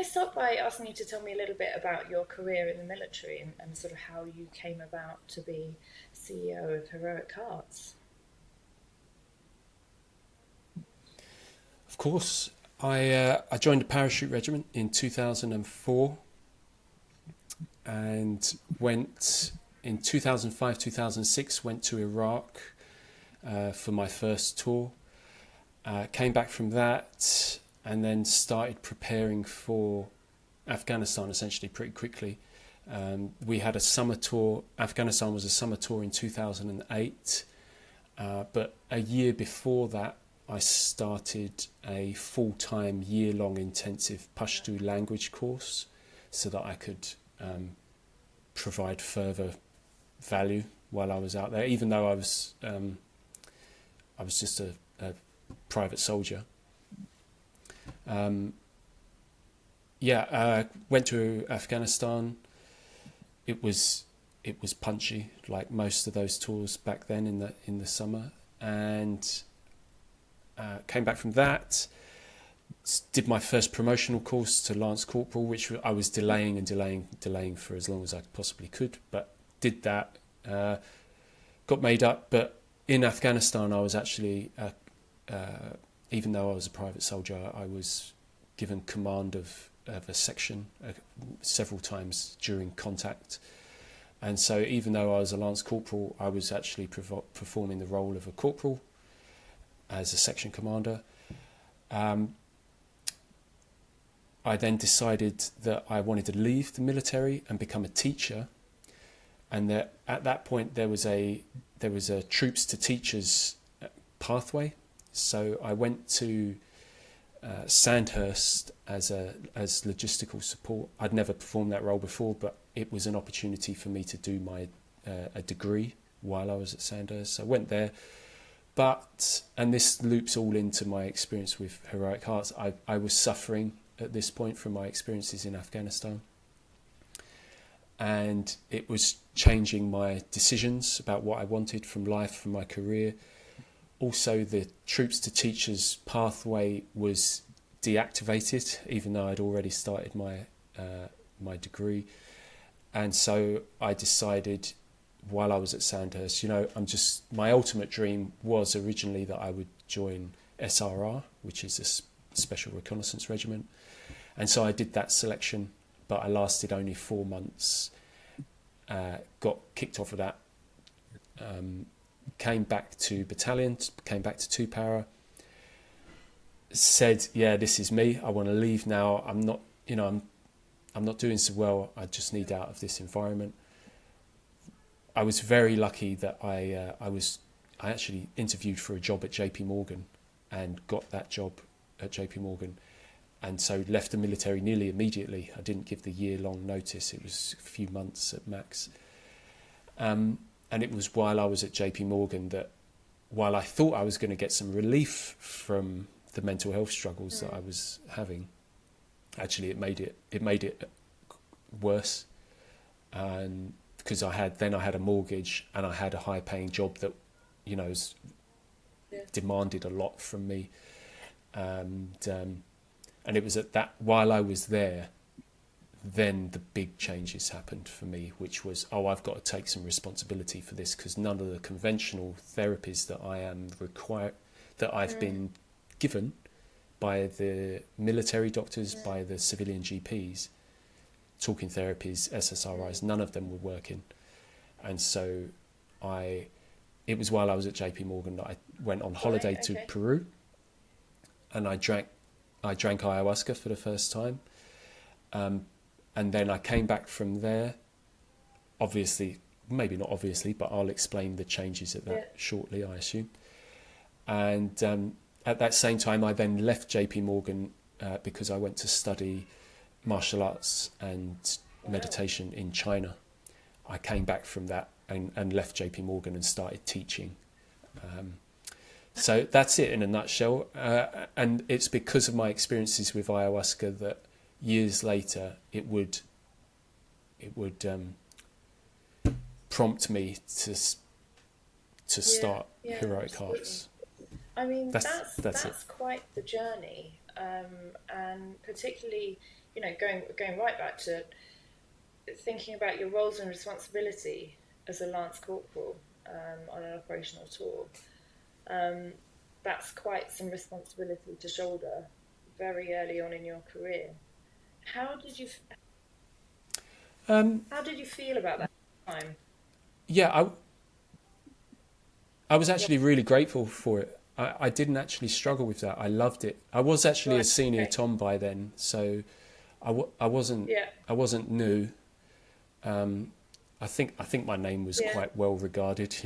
I start by asking you to tell me a little bit about your career in the military and sort of how you came about to be CEO of Heroic Hearts. Of course, I joined a parachute regiment in 2004 and went in 2005 2006 went to Iraq for my first tour. Came back from that and then started preparing for Afghanistan essentially pretty quickly. We had a summer tour. Afghanistan was a summer tour in 2008, but a year before that, I started a full-time year-long intensive Pashto language course so that I could provide further value while I was out there, even though I was just a private soldier. Um, Went to Afghanistan. It was punchy, like most of those tours back then in the summer, and came back from that. Did my first promotional course to Lance Corporal, which I was delaying and delaying for as long as I possibly could, but did that. Got made up, but in Afghanistan, I was actually, even though I was a private soldier, I was given command of a section several times during contact. And so even though I was a Lance Corporal, I was actually performing the role of a corporal as a section commander. I then decided that I wanted to leave the military and become a teacher, and that at that point there was a troops to teachers pathway. So I went to Sandhurst as logistical support. I'd never performed that role before, but it was an opportunity for me to do my a degree while I was at Sandhurst. So I went there, and this loops all into my experience with Heroic Hearts. I was suffering at this point from my experiences in Afghanistan, and it was changing my decisions about what I wanted from life, from my career. Also, the troops to teachers pathway was deactivated, even though I'd already started my degree. And so I decided, while I was at Sandhurst, my ultimate dream was originally that I would join SRR, which is a Special Reconnaissance Regiment. And so I did that selection, but I lasted only 4 months, got kicked off of that, came back to battalion, came back to 2 para, said, yeah, this is me, I want to leave now, I'm not doing so well, I just need out of this environment. I was very lucky that I actually interviewed for a job at JP Morgan and got that job at JP Morgan, and so left the military nearly immediately. I didn't give the year-long notice, it was a few months at max. And it was while I was at JP Morgan that, while I thought I was going to get some relief from the mental health struggles that I was having, actually it made it worse. And because I had a mortgage and I had a high-paying job that, demanded a lot from me, and it was at that, while I was there, then the big changes happened for me, which was, I've got to take some responsibility for this, because none of the conventional therapies that I've been given by the military doctors, by the civilian GPs, talking therapies, SSRIs, none of them were working. And so it was while I was at JP Morgan that I went on holiday to Peru, and I drank ayahuasca for the first time. And then I came back from there. Obviously, maybe not obviously, but I'll explain the changes at that shortly, I assume. And at that same time, I then left JP Morgan because I went to study martial arts and meditation in China. I came back from that and left JP Morgan and started teaching. So that's it in a nutshell. And it's because of my experiences with ayahuasca that years later it would prompt me to start Heroic Hearts. I mean, That's it. that's quite the journey, and particularly going right back to thinking about your roles and responsibility as a lance corporal on an operational tour. Um, that's quite some responsibility to shoulder very early on in your career. How did you Um, how did you feel about that time? yeah, I was actually really grateful for it. I didn't actually struggle with that. I loved it. I was actually a Right. senior Okay. Tom by then, so Yeah. I wasn't new. Um, I think my name was Yeah. quite well regarded.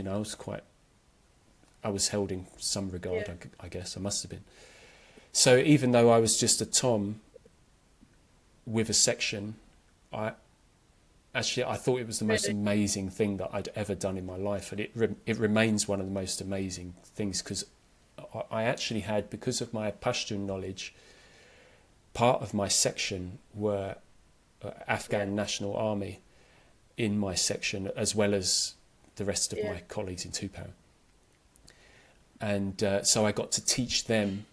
I was held in some Yeah. regard. I guess I must have been. So even though I was just a Tom with a section, I I thought it was the most Really. amazing thing that I'd ever done in my life, and it remains one of the most amazing things because I actually had, because of my Pashtun knowledge, part of my section were Yeah. Afghan National Army in my section, as well as the rest of Yeah. my colleagues in Tupara. And so I got to teach them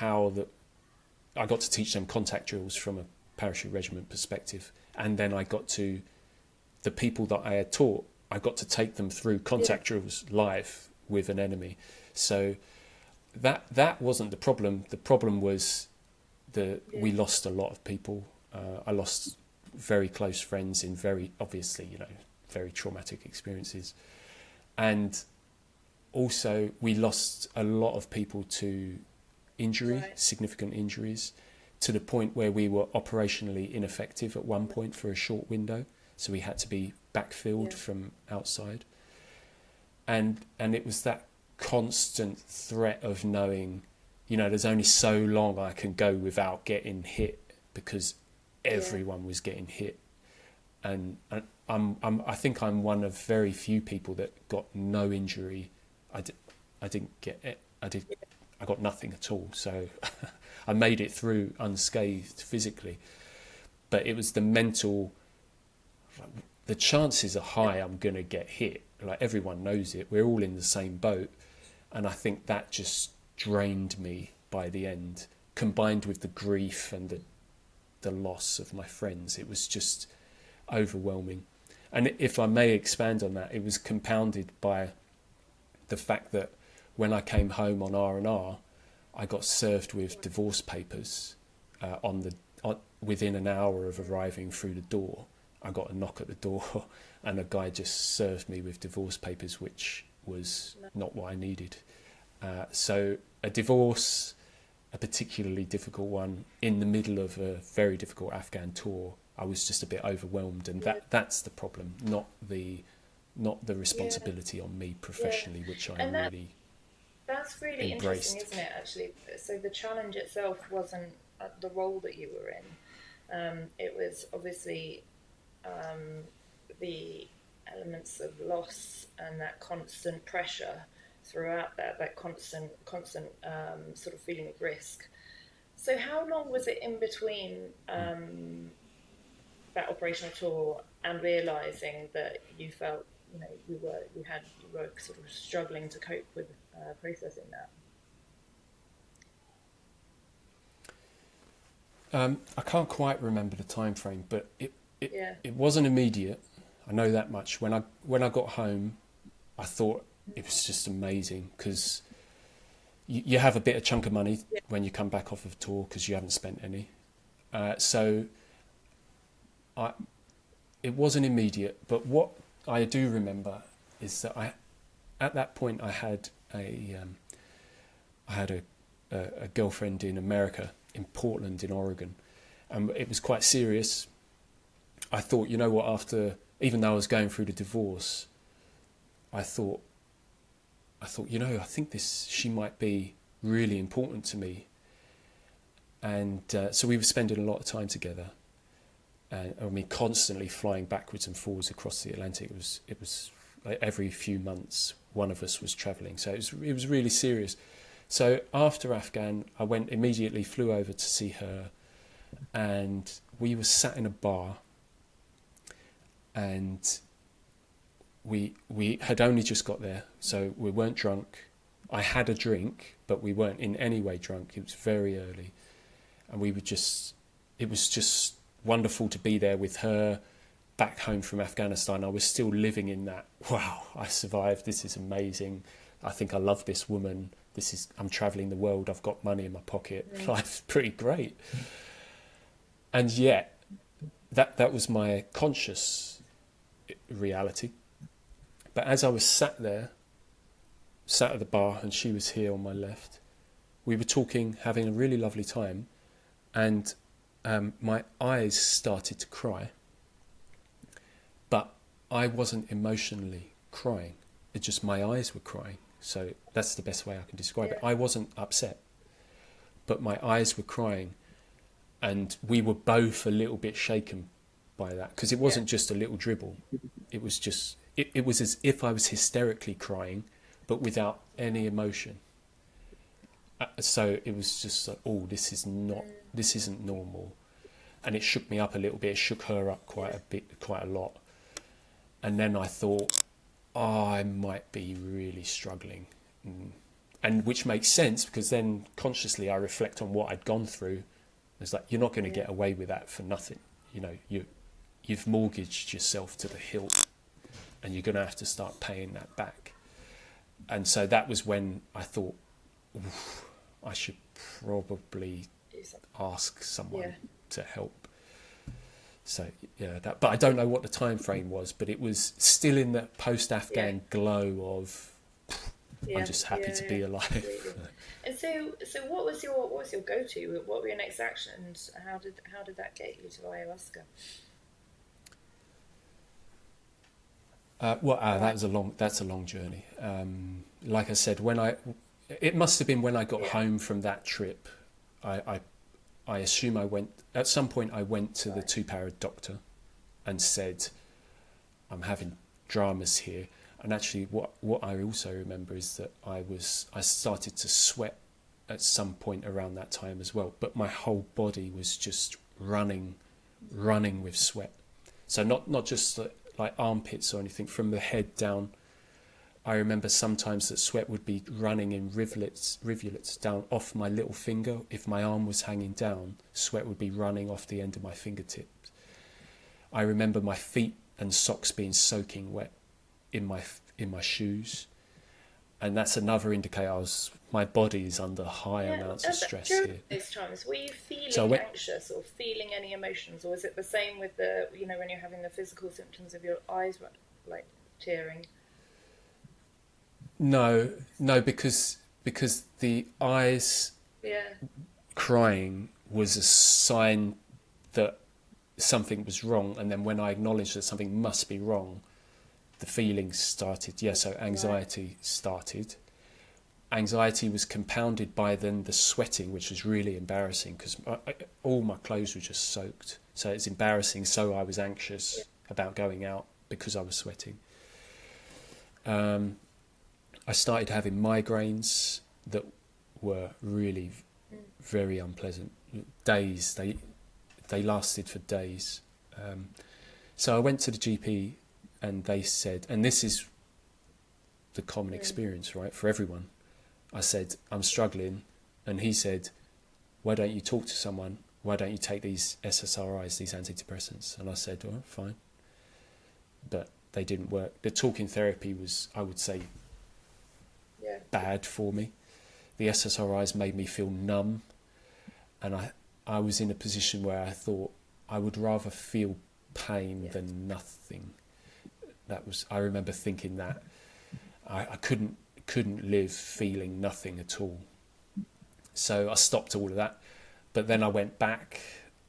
I got to teach them contact drills from a parachute regiment perspective. And then the people that I had taught, I got to take them through Yeah. contact drills live with an enemy. So that wasn't the problem. The problem was Yeah. we lost a lot of people. I lost very close friends in very, obviously, very traumatic experiences. And also we lost a lot of people to injury, Right. significant injuries, to the point where we were operationally ineffective at one point for a short window. So we had to be backfilled Yeah. from outside. And it was that constant threat of knowing, there's only so long I can go without getting hit because Yeah. everyone was getting hit. And I think I'm one of very few people that got no injury. I didn't get it. I got nothing at all. So I made it through unscathed physically. But it was the mental. The chances are high I'm going to get hit. Like, everyone knows it. We're all in the same boat. And I think that just drained me by the end, combined with the grief and the loss of my friends. It was just overwhelming. And if I may expand on that, it was compounded by the fact that when I came home on R&R, I got served with divorce papers within an hour of arriving through the door. I got a knock at the door and a guy just served me with divorce papers, which was not what I needed. So a divorce, a particularly difficult one, in the middle of a very difficult Afghan tour, I was just a bit overwhelmed, and Yeah. that's the problem, not the Yeah. responsibility on me Yeah. professionally, which I And really that's really interesting, embraced. isn't it, actually? So the challenge itself wasn't the role that you were in. It was obviously the elements of loss and that constant pressure throughout that constant sort of feeling of risk. So how long was it in between that operational tour and realizing that you felt you were sort of struggling to cope with processing that? I can't quite remember the time frame, but Yeah. it wasn't immediate. I know that much. When I got home, I thought it was just amazing because you have a bit of chunk of money Yeah. when you come back off of tour because you haven't spent any. So I it wasn't immediate, but what I do remember is that at that point I had a girlfriend in America, in Portland, in Oregon, and it was quite serious. I thought, you know what, even though I was going through the divorce, I thought, I think she might be really important to me. And so we were spending a lot of time together. And I mean, constantly flying backwards and forwards across the Atlantic. It was like every few months, one of us was travelling. So it was really serious. So after Afghan, I flew over to see her, and we were sat in a bar, and we had only just got there, so we weren't drunk. I had a drink, but we weren't in any way drunk. It was very early, and we were just it was just wonderful to be there with her. Back home from Afghanistan, I was still living in that, wow, I survived, this is amazing, I think I love this woman, I'm travelling the world, I've got money in my pocket, life's pretty great. And yet, that was my conscious reality. But as I was sat at the bar, and she was here on my left, we were talking, having a really lovely time, and my eyes started to cry. But I wasn't emotionally crying. It's just my eyes were crying. So that's the best way I can describe it. I wasn't upset, but my eyes were crying. And we were both a little bit shaken by that, because it wasn't just a little dribble. It was just, it was as if I was hysterically crying, but without any emotion. So it was just like, oh, this isn't normal. And it shook me up a little bit. It shook her up quite a lot. And then I thought, I might be really struggling. And which makes sense, because then consciously I reflect on what I'd gone through. It's like, you're not going to get away with that for nothing. You know, you've mortgaged yourself to the hilt, and you're going to have to start paying that back. And so that was when I thought, I should probably ask someone to help. So yeah, but I don't know what the time frame was, but it was still in that post-Afghan glow of I'm just happy to be alive. And so what was your go-to? What were your next actions? How did that get you to ayahuasca? That's a long journey. Like I said, it must have been when I got home from that trip. I assume at some point I went to the two-para doctor and said, I'm having dramas here. And actually what I also remember is that I started to sweat at some point around that time as well. But my whole body was just running with sweat. So not just like armpits or anything, from the head down. I remember sometimes that sweat would be running in rivulets down off my little finger. If my arm was hanging down, sweat would be running off the end of my fingertips. I remember my feet and socks being soaking wet in my shoes. And that's another indicator my body is under high amounts of stress here. Those times, were you feeling anxious or feeling any emotions, or was it the same with when you're having the physical symptoms of your eyes like tearing? No, because the eyes crying was a sign that something was wrong, and then when I acknowledged that something must be wrong, the feelings started. So anxiety started. Anxiety was compounded by then the sweating, which was really embarrassing, because all my clothes were just soaked. So it's embarrassing. So I was anxious about going out because I was sweating. I started having migraines that were really very unpleasant. Days, they lasted for days. So I went to the GP, and they said, and this is the common experience, right, for everyone. I said, I'm struggling. And he said, why don't you talk to someone? Why don't you take these SSRIs, these antidepressants? And I said, well, fine. But they didn't work. The talking therapy was, I would say, bad for me. The SSRIs made me feel numb, and I was in a position where I thought I would rather feel pain than nothing. I remember thinking that I couldn't live feeling nothing at all. So I stopped all of that, but then I went back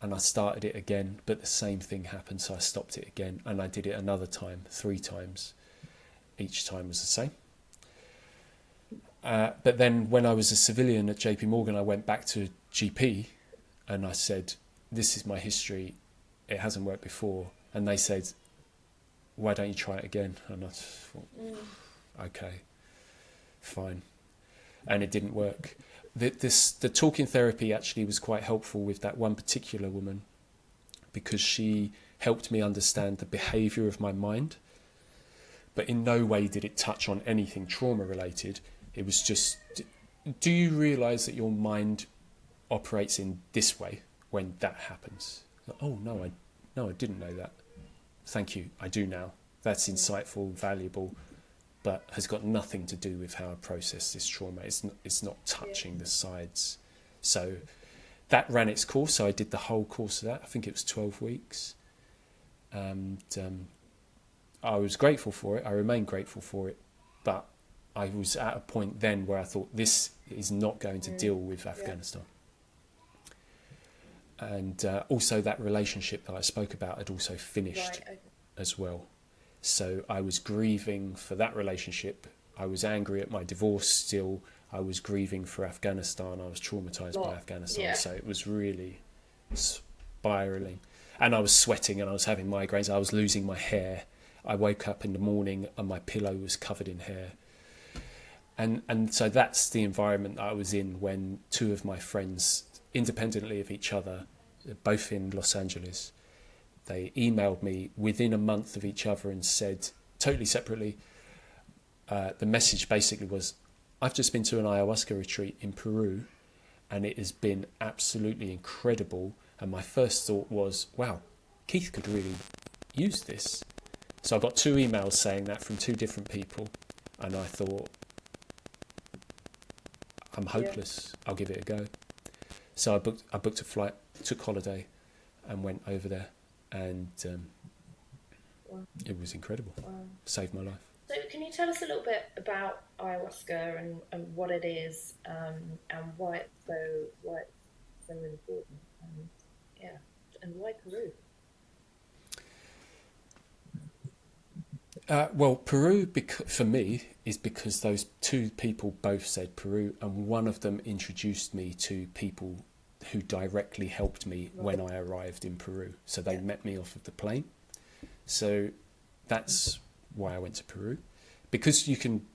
and I started it again, but the same thing happened, so I stopped it again, and I did it another time, 3 times. Each time was the same. But then when I was a civilian at JP Morgan, I went back to GP and I said, this is my history, it hasn't worked before. And they said, why don't you try it again? And I thought, okay, fine. And it didn't work. The talking therapy actually was quite helpful with that one particular woman, because she helped me understand the behaviour of my mind. But in no way did it touch on anything trauma related. It was just, do you realise that your mind operates in this way when that happens. Oh no, I didn't know that. Thank you, I do now. That's insightful, valuable, but has got nothing to do with how I process this trauma. It's not touching the sides. So that ran its course. So I did the whole course of that. I think it was 12 weeks. And I was grateful for it. I remain grateful for it. But I was at a point then where I thought, this is not going to deal with Afghanistan. And also that relationship that I spoke about had also finished as well. So I was grieving for that relationship. I was angry at my divorce still. I was grieving for Afghanistan. I was traumatized by Afghanistan. Yeah. So it was really spiraling. And I was sweating and I was having migraines. I was losing my hair. I woke up in the morning and my pillow was covered in hair. And so that's the environment that I was in when two of my friends, independently of each other, both in Los Angeles, they emailed me within a month of each other and said, totally separately, the message basically was, I've just been to an ayahuasca retreat in Peru and it has been absolutely incredible. And my first thought was, wow, Keith could really use this. So I got 2 emails saying that from 2 different people. And I thought, I'm hopeless. I'll give it a go. So I booked a flight, took holiday and went over there. And it was incredible. Saved my life. So can you tell us a little bit about ayahuasca and what it is and why it's so important and why Peru? Well, Peru, for me, is because those 2 people both said Peru, and one of them introduced me to people who directly helped me when I arrived in Peru. So they met me off of the plane. So that's why I went to Peru, because you can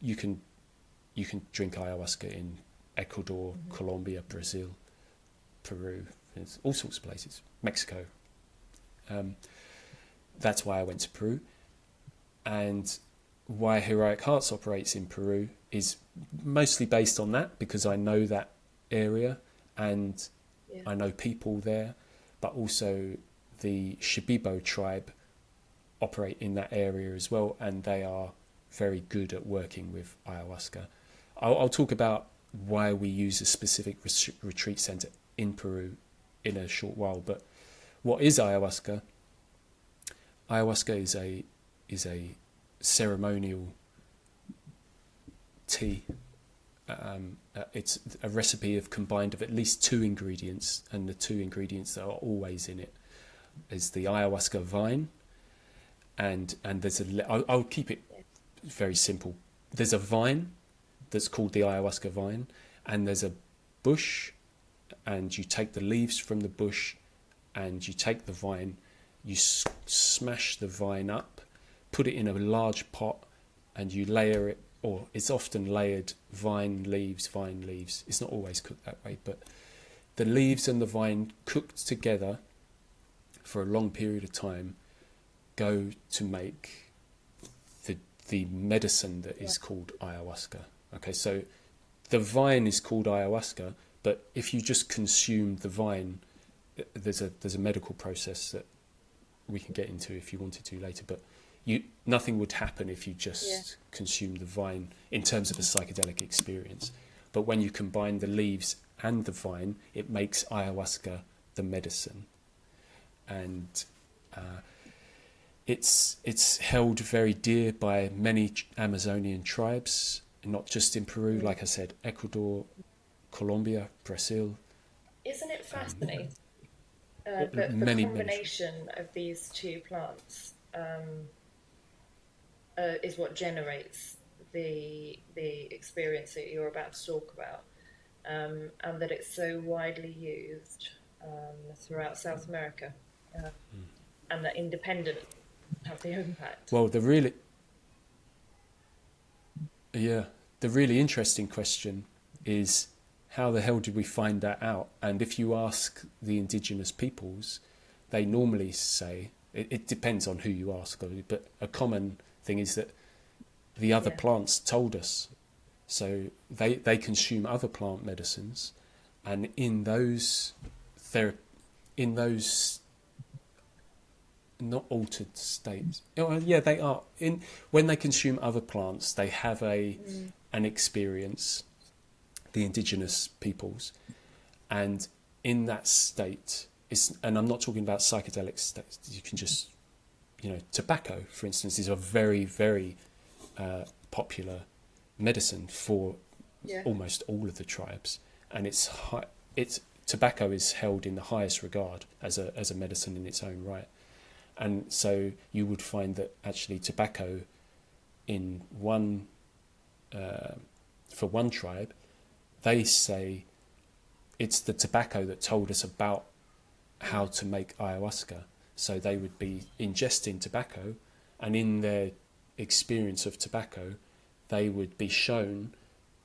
drink ayahuasca in Ecuador, Colombia, Brazil, Peru, there's all sorts of places, Mexico. That's why I went to Peru. And why Heroic Hearts operates in Peru is mostly based on that, because I know that area and I know people there, but also the Shipibo tribe operate in that area as well, and they are very good at working with ayahuasca. I'll talk about why we use a specific retreat center in Peru in a short while, but what is ayahuasca? Ayahuasca is a ceremonial tea. It's a recipe combined of at least 2 ingredients, and the 2 ingredients that are always in it is the ayahuasca vine, and there's I'll keep it very simple. There's a vine that's called the ayahuasca vine, and there's a bush, and you take the leaves from the bush, and you take the vine, you smash the vine up, put it in a large pot, and you layer it, or it's often layered vine leaves. It's not always cooked that way, but the leaves and the vine cooked together for a long period of time go to make the medicine that is called ayahuasca. Okay, so the vine is called ayahuasca, but if you just consume the vine, there's a medical process that we can get into if you wanted to later, but nothing would happen if you just consume the vine in terms of a psychedelic experience. But when you combine the leaves and the vine, it makes ayahuasca the medicine. And it's held very dear by many Amazonian tribes, not just in Peru, like I said, Ecuador, Colombia, Brazil. Isn't it fascinating that the combination of these 2 plants is what generates the experience that you're about to talk about, and that it's so widely used throughout South America, and that independent have the impact? Well, the really interesting question is, how the hell did we find that out? And if you ask the indigenous peoples, they normally say, it depends on who you ask, but a common thing is that the other plants told us. So they consume other plant medicines, and in in those not altered states. Oh, yeah, they are. When they consume other plants, they have an experience, the indigenous peoples, and in that state, and I'm not talking about psychedelic states. You can just, tobacco, for instance, is a very, very popular medicine for almost all of the tribes, and tobacco is held in the highest regard as a medicine in its own right. And so you would find that actually tobacco for one tribe, they say it's the tobacco that told us about how to make ayahuasca. So they would be ingesting tobacco, and in their experience of tobacco, they would be shown,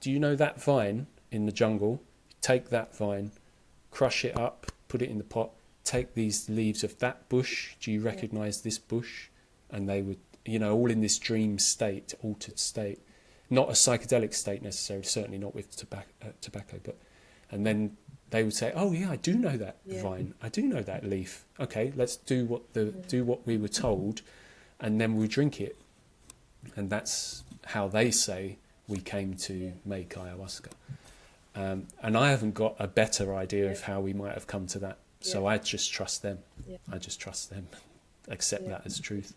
do you know that vine in the jungle? Take that vine, crush it up, put it in the pot, take these leaves of that bush, do you recognize this bush? And they would, all in this dream state, altered state, not a psychedelic state necessarily, certainly not with tobacco, but, and then they would say, oh yeah, I do know that vine, I do know that leaf. Okay, let's do what we were told, and then we'll drink it. And that's how they say we came to make ayahuasca. And I haven't got a better idea of how we might have come to that. So I just trust them. I just trust them. Accept that as truth.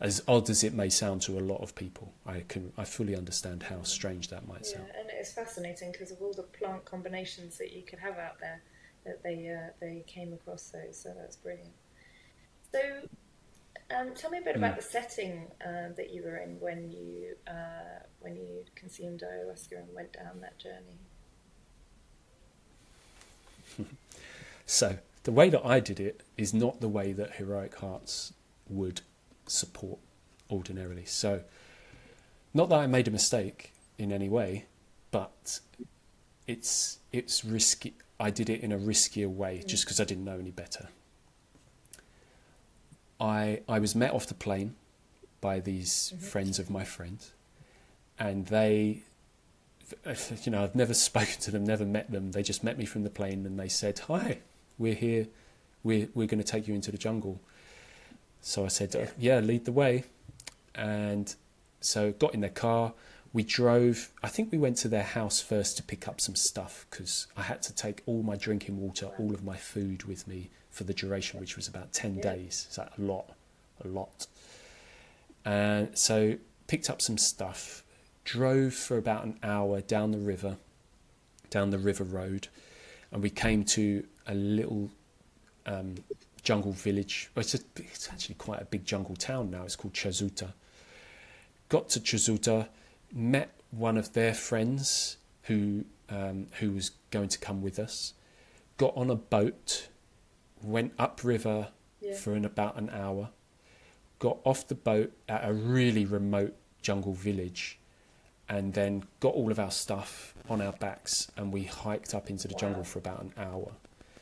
As odd as it may sound to a lot of people, I fully understand how strange that might sound. And it's fascinating because of all the plant combinations that you could have out there, that they came across those. So that's brilliant. So tell me a bit about the setting that you were in when you consumed ayahuasca and went down that journey. So the way that I did it is not the way that Heroic Hearts would support ordinarily. So not that I made a mistake in any way, but it's risky. I did it in a riskier way just because I didn't know any better. I was met off the plane by these friends of my friends, and they, I've never spoken to them, never met them. They just met me from the plane, and they said, "Hi, we're here. We're going to take you into the jungle." So I said, "Yeah, lead the way." And so got in their car. We drove. I think we went to their house first to pick up some stuff because I had to take all my drinking water, all of my food with me for the duration, which was about 10 days. So a lot. And so picked up some stuff, drove for about an hour down the river road, and we came to a little jungle village. Well, it's actually quite a big jungle town now. It's called Chazuta. Got to Chazuta, met one of their friends who was going to come with us. Got on a boat, went upriver for about an hour. Got off the boat at a really remote jungle village, and then got all of our stuff on our backs, and we hiked up into the jungle for about an hour.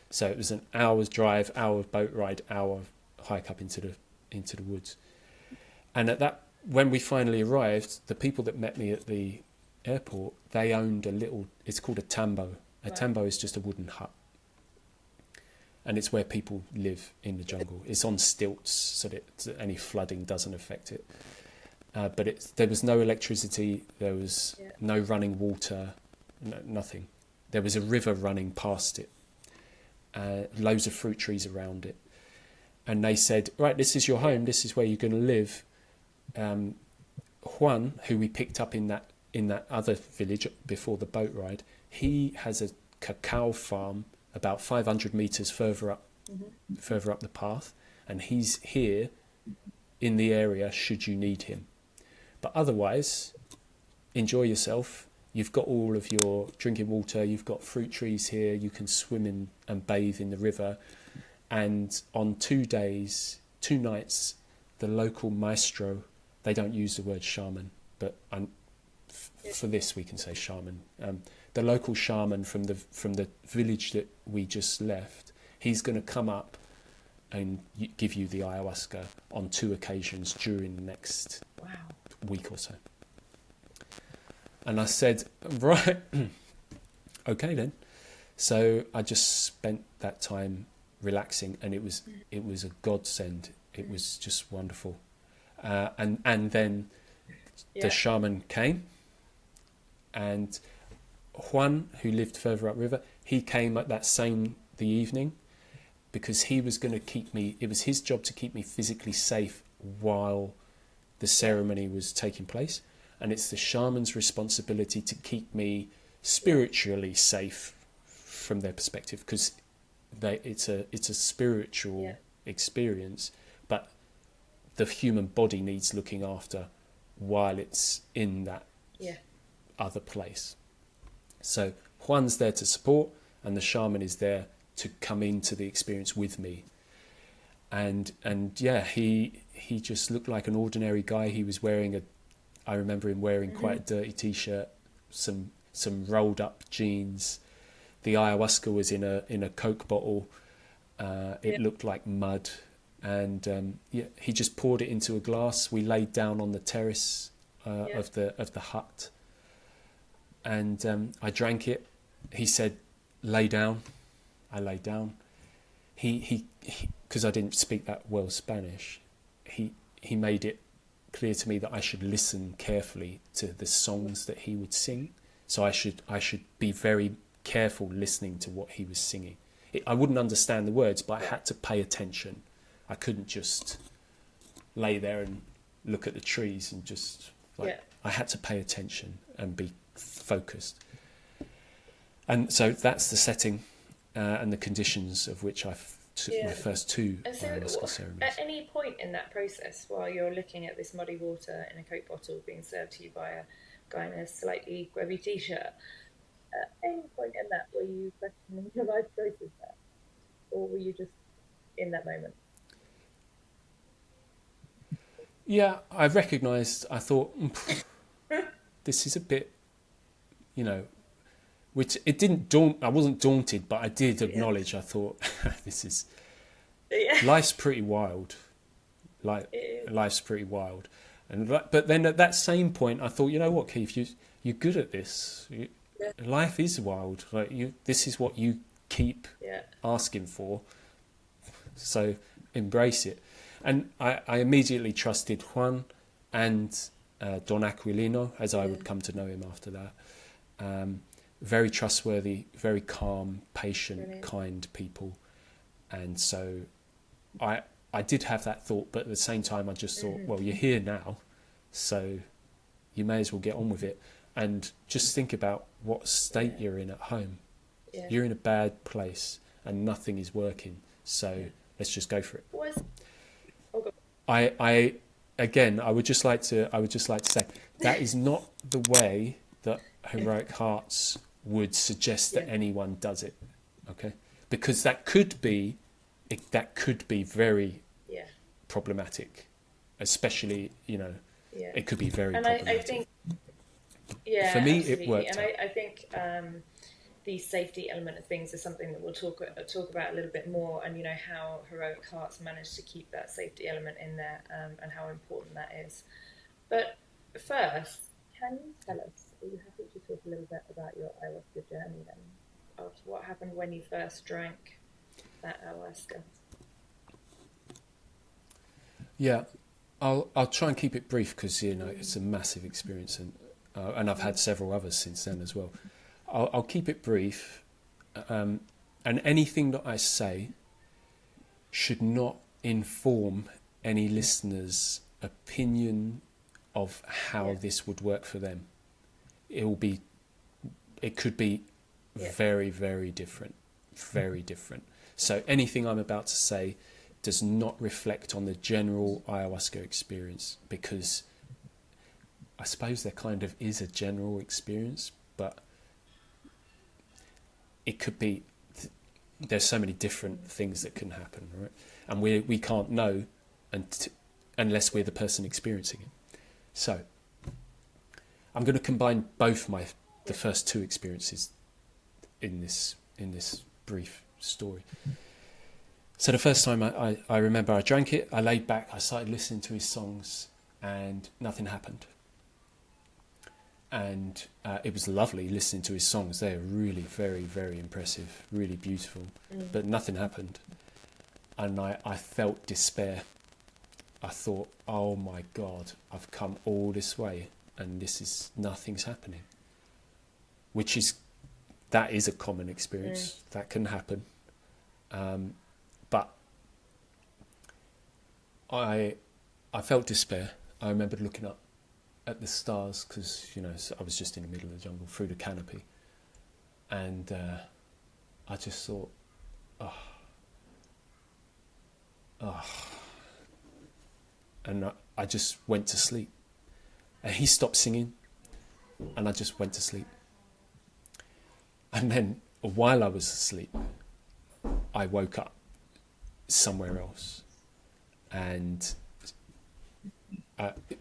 So it was an hour's drive, hour boat ride, hour hike up into the woods. And when we finally arrived, the people that met me at the airport, they owned it's called a tambo. A tambo is just a wooden hut. And it's where people live in the jungle. It's on stilts so that any flooding doesn't affect it. But there was no electricity, there was no running water, nothing. There was a river running past it, loads of fruit trees around it. And they said, right, this is your home, this is where you're going to live. Juan, who we picked up in that other village before the boat ride, he has a cacao farm about 500 meters further up the path, and he's here in the area should you need him. But otherwise, enjoy yourself. You've got all of your drinking water, you've got fruit trees here, you can swim in and bathe in the river. And on 2 nights, the local maestro, they don't use the word shaman, but for this we can say shaman. The local shaman from the village that we just left, he's going to come up and give you the ayahuasca on 2 occasions during the next week or so. And I said, right, okay then. So I just spent that time relaxing, and it was a godsend. It was just wonderful. And then the shaman came, and Juan, who lived further upriver, he came at the evening, because he was going to keep me. It was his job to keep me physically safe while the ceremony was taking place, and it's the shaman's responsibility to keep me spiritually safe from their perspective, because it's a spiritual experience, but the human body needs looking after while it's in that other place. So Juan's there to support, and the shaman is there to come into the experience with me. And he just looked like an ordinary guy. He was wearing I remember him wearing quite a dirty t-shirt, some rolled up jeans. The ayahuasca was in a Coke bottle. It looked like mud, and he just poured it into a glass. We laid down on the terrace of the hut, and I drank it. He said, "Lay down." I lay down. He because I didn't speak that well Spanish, he made it clear to me that I should listen carefully to the songs that he would sing. So I should be very careful listening to what he was singing. I wouldn't understand the words, but I had to pay attention. I couldn't just lay there and look at the trees and just I had to pay attention and be focused. And so that's the setting and the conditions of which I took my first two ayahuasca ceremonies. At any point in that process, while you're looking at this muddy water in a Coke bottle being served to you by a guy in a slightly grubby t-shirt, at any point in that were you questioning your life choices there? Or were you just in that moment? Yeah, I recognised, I thought, this is a bit, which it didn't I wasn't daunted, but I did acknowledge, I thought, this is, life's pretty wild. Life's pretty wild. But then at that same point, I thought, you know what, Keith, you're good at this. Life is wild. This is what you keep asking for. So embrace it. And I immediately trusted Juan and Don Aquilino, as I would come to know him after that. Very trustworthy, very calm, patient, kind people. And so I did have that thought, but at the same time I just thought, well, you're here now, so you may as well get on with it. And just think about what state you're in at home. You're in a bad place and nothing is working, so let's just go for it. I would just like to say that is not the way that Heroic Hearts would suggest that anyone does it, okay? Because that could be very problematic, especially it could be very problematic. I think for me absolutely. it worked. And I think the safety element of things is something that we'll talk about a little bit more, and how Heroic Hearts managed to keep that safety element in there, and how important that is. But first, can you tell us, are you happy to talk a little bit about your ayahuasca journey then? Of what happened when you first drank that ayahuasca? Yeah, I'll try and keep it brief because it's a massive experience, and I've had several others since then as well. I'll keep it brief, and anything that I say should not inform any listener's opinion of how this would work for them. It could be very, very different, very different. So anything I'm about to say does not reflect on the general ayahuasca experience, because I suppose there kind of is a general experience, but it could be, there's so many different things that can happen, right? And we can't know unless we're the person experiencing it. So I'm going to combine the first two experiences in this brief story. So the first time I remember I drank it, I laid back, I started listening to his songs, and nothing happened. And it was lovely listening to his songs. They're really very, very impressive, really beautiful, but nothing happened. I felt despair. I thought, oh my God, I've come all this way and nothing's happening. That is a common experience. That can happen. But I felt despair. I remembered looking up at the stars because, so I was just in the middle of the jungle through the canopy. And I just thought, and I just went to sleep. And he stopped singing, and I just went to sleep. And then, while I was asleep, I woke up somewhere else. And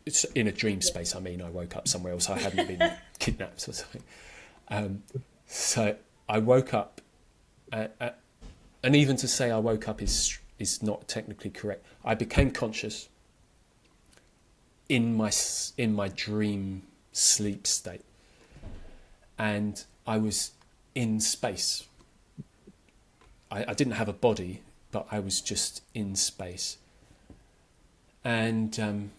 it's in a dream space, I woke up somewhere else. I hadn't been kidnapped or something. So I woke up, and even to say I woke up is not technically correct. I became conscious in my dream sleep state, and I was in space. I didn't have a body, but I was just in space, and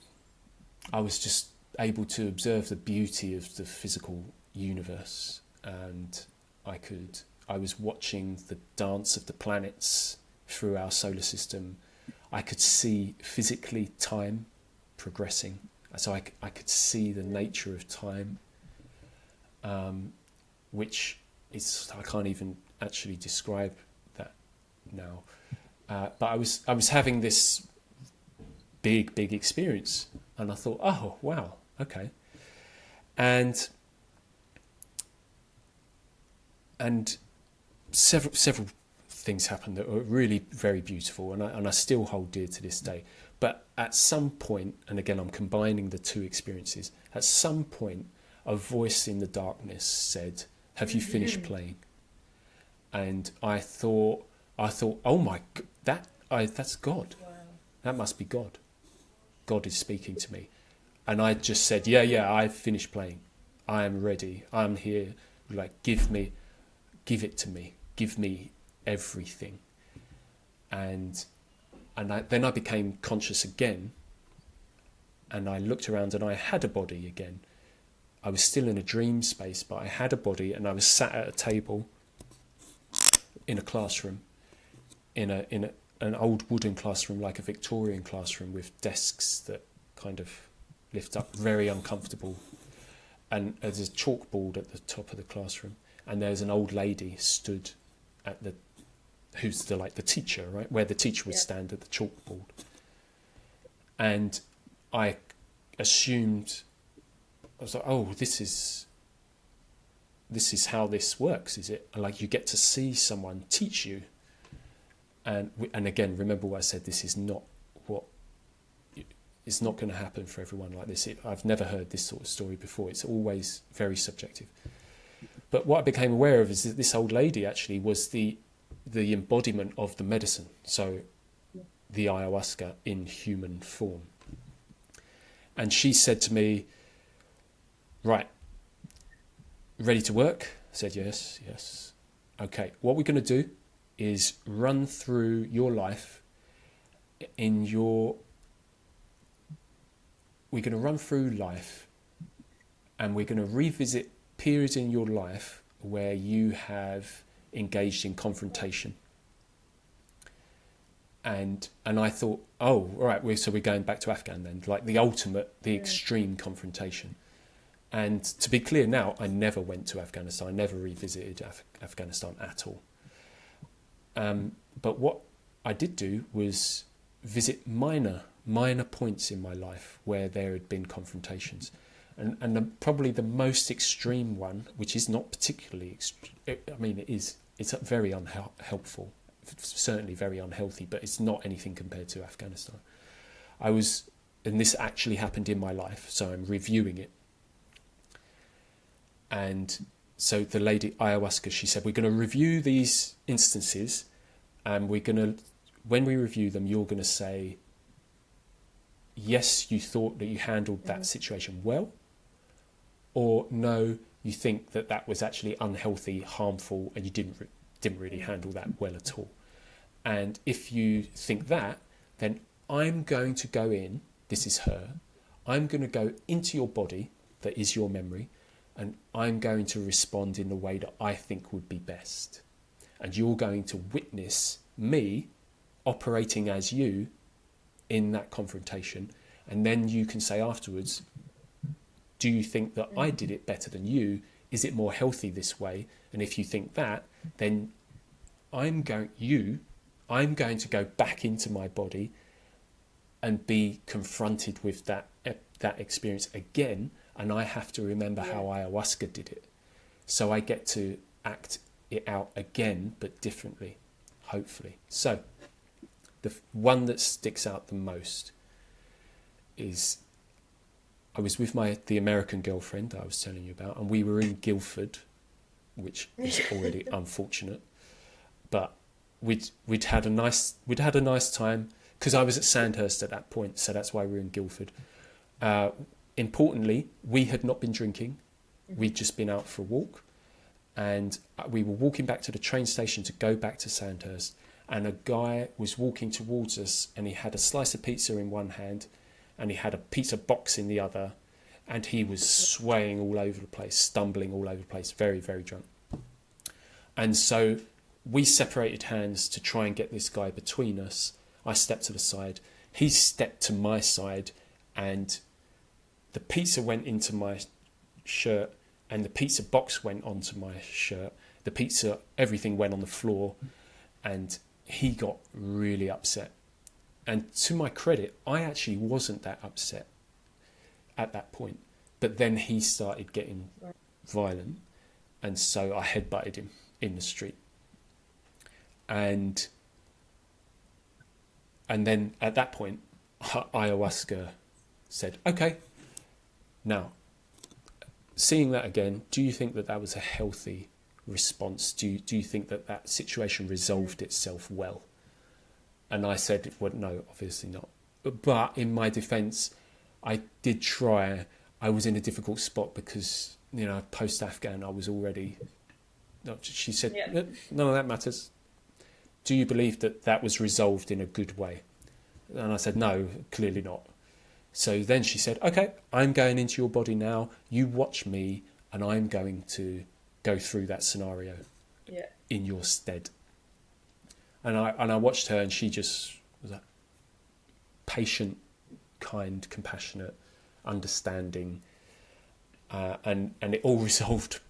I was just able to observe the beauty of the physical universe, and I was watching the dance of the planets through our solar system. I could see physically time progressing, so I could see the nature of time, which is, I can't even actually describe that now. But I was having this big experience, and I thought, oh wow, okay, and several things happened that were really very beautiful, and I still hold dear to this day. But at some point, and again I'm combining the two experiences, at some point a voice in the darkness said, have you finished playing? And I thought, oh my, that's God. Wow. That must be God. God is speaking to me. And I just said, yeah, I've finished playing. I am ready. I'm here. Like, give it to me. Give me everything. And then I became conscious again. And I looked around and I had a body again. I was still in a dream space, but I had a body, and I was sat at a table in a classroom, in an old wooden classroom, like a Victorian classroom, with desks that kind of lift up, very uncomfortable. And there's a chalkboard at the top of the classroom, and there's an old lady stood at who's the teacher, right, where the teacher would stand at the chalkboard. And I assumed, I was like, oh, this is how this works, is it? Like, you get to see someone teach you. And again, remember what I said, it's not going to happen for everyone like this. I've never heard this sort of story before. It's always very subjective. But what I became aware of is that this old lady actually was the embodiment of the medicine. So the ayahuasca in human form. And she said to me, right, ready to work? I said, yes. Okay, what we're going to do is run through your life we're going to run through life, and we're going to revisit periods in your life where you have engaged in confrontation. And I thought, oh, all right, so we're going back to Afghan then, like the ultimate, the extreme confrontation. And to be clear now, I never went to Afghanistan. I never revisited Afghanistan at all. But what I did do was visit minor points in my life where there had been confrontations. And probably the most extreme one, which is not particularly it's very unhelpful, certainly very unhealthy, but it's not anything compared to Afghanistan. And this actually happened in my life, so I'm reviewing it. And so the lady ayahuasca, she said, we're going to review these instances, and when we review them, you're going to say, yes, you thought that you handled that situation well, or no, you think that was actually unhealthy, harmful, and you didn't really handle that well at all. And if you think that, then I'm going to go in, this is her, I'm going to go into your body that is your memory, and I'm going to respond in the way that I think would be best. And you're going to witness me operating as you in that confrontation. And then you can say afterwards, do you think that I did it better than you? Is it more healthy this way? And if you think that, then I'm going to go back into my body and be confronted with that experience again, and I have to remember how ayahuasca did it. So I get to act it out again, but differently, hopefully. So the one that sticks out the most is I was with the American girlfriend that I was telling you about, and we were in Guildford, which is already unfortunate, but we'd had a nice time, because I was at Sandhurst at that point, so that's why we were in Guildford. Importantly, we had not been drinking. We'd just been out for a walk, and we were walking back to the train station to go back to Sandhurst, and a guy was walking towards us, and he had a slice of pizza in one hand and he had a pizza box in the other, and he was swaying all over the place, stumbling all over the place, very, very drunk. And so we separated hands to try and get this guy between us. I stepped to the side, he stepped to my side, and the pizza went into my shirt and the pizza box went onto my shirt. The pizza, everything went on the floor, and he got really upset. And to my credit, I actually wasn't that upset at that point. But then he started getting violent, and so I headbutted him in the street. And then at that point, ayahuasca said, okay, now, seeing that again, do you think that that was a healthy response? Do you think that that situation resolved itself well? And I said, well, no, obviously not. But in my defence, I did try. I was in a difficult spot because, post-Afghan, I was already... She said, none of that matters. Do you believe that that was resolved in a good way? And I said, no, clearly not. So then she said, okay, I'm going into your body now. You watch me, and I'm going to go through that scenario in your stead. And I watched her, and she just was like patient, kind, compassionate, understanding, and it all resolved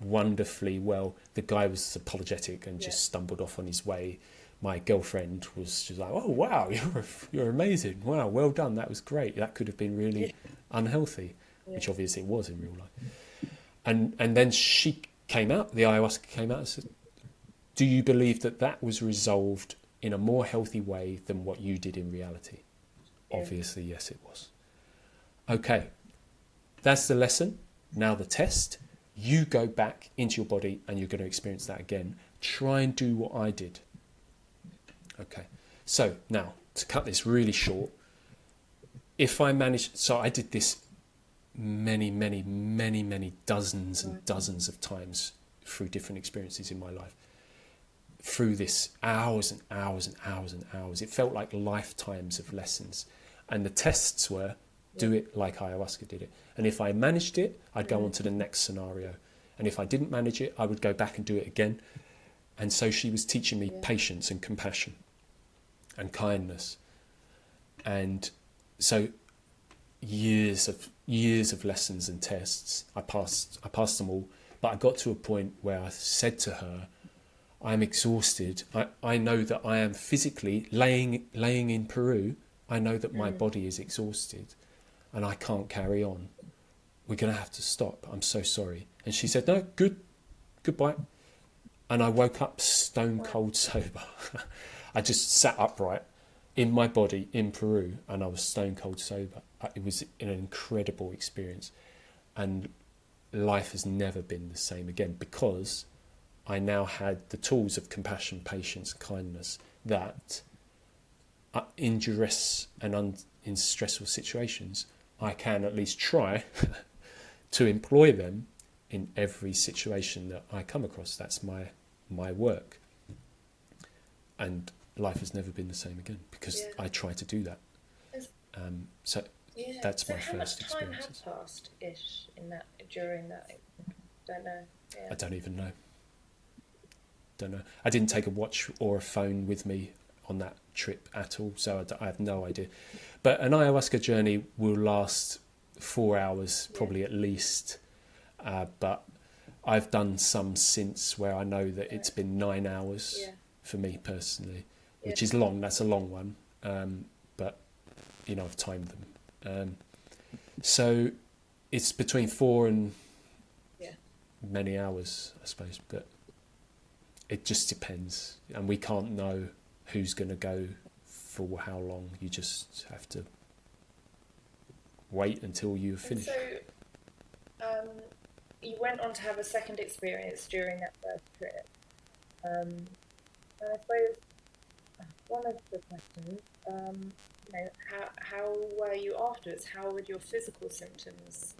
wonderfully well. The guy was apologetic and just stumbled off on his way. My girlfriend was just like, oh wow, you're amazing, wow, well done, that was great. That could have been really unhealthy, which obviously it was in real life. And then she came out, the ayahuasca came out and said, do you believe that that was resolved in a more healthy way than what you did in reality? Obviously, yes, it was. Okay, that's the lesson. Now the test. You go back into your body and you're going to experience that again. Try and do what I did. Okay, so now to cut this really short, if I managed, so I did this many dozens and dozens of times through different experiences in my life. Through this hours and hours and hours and hours, it felt like lifetimes of lessons. And the tests were, do it like ayahuasca did it. And if I managed it, I'd go on to the next scenario. And if I didn't manage it, I would go back and do it again. And so she was teaching me patience and compassion and kindness. And so years of lessons and tests, I passed them all. But I got to a point where I said to her, I'm exhausted. I know that I am physically laying in Peru. I know that my body is exhausted and I can't carry on. We're going to have to stop. I'm so sorry. And she said, no, goodbye. And I woke up stone cold sober. I just sat upright in my body in Peru and I was stone cold sober. It was an incredible experience. And life has never been the same again because I now had the tools of compassion, patience, kindness that in duress and in stressful situations, I can at least try to employ them in every situation that I come across. That's my work. And life has never been the same again because I tried to do that. So that's my first experience. How much time had passed ish during that? Don't know. Yeah. I don't even know. Don't know. I didn't take a watch or a phone with me on that trip at all, so I have no idea. But an ayahuasca journey will last 4 hours, probably at least. But I've done some since where I know that it's been 9 hours for me personally, which is long. That's a long one. But, I've timed them. So it's between 4 and many hours, I suppose. But it just depends. And we can't know who's going to go for how long. You just have to wait until you've finished. So, you went on to have a second experience during that first trip. And I suppose one of the questions, how were you afterwards? How were your physical symptoms?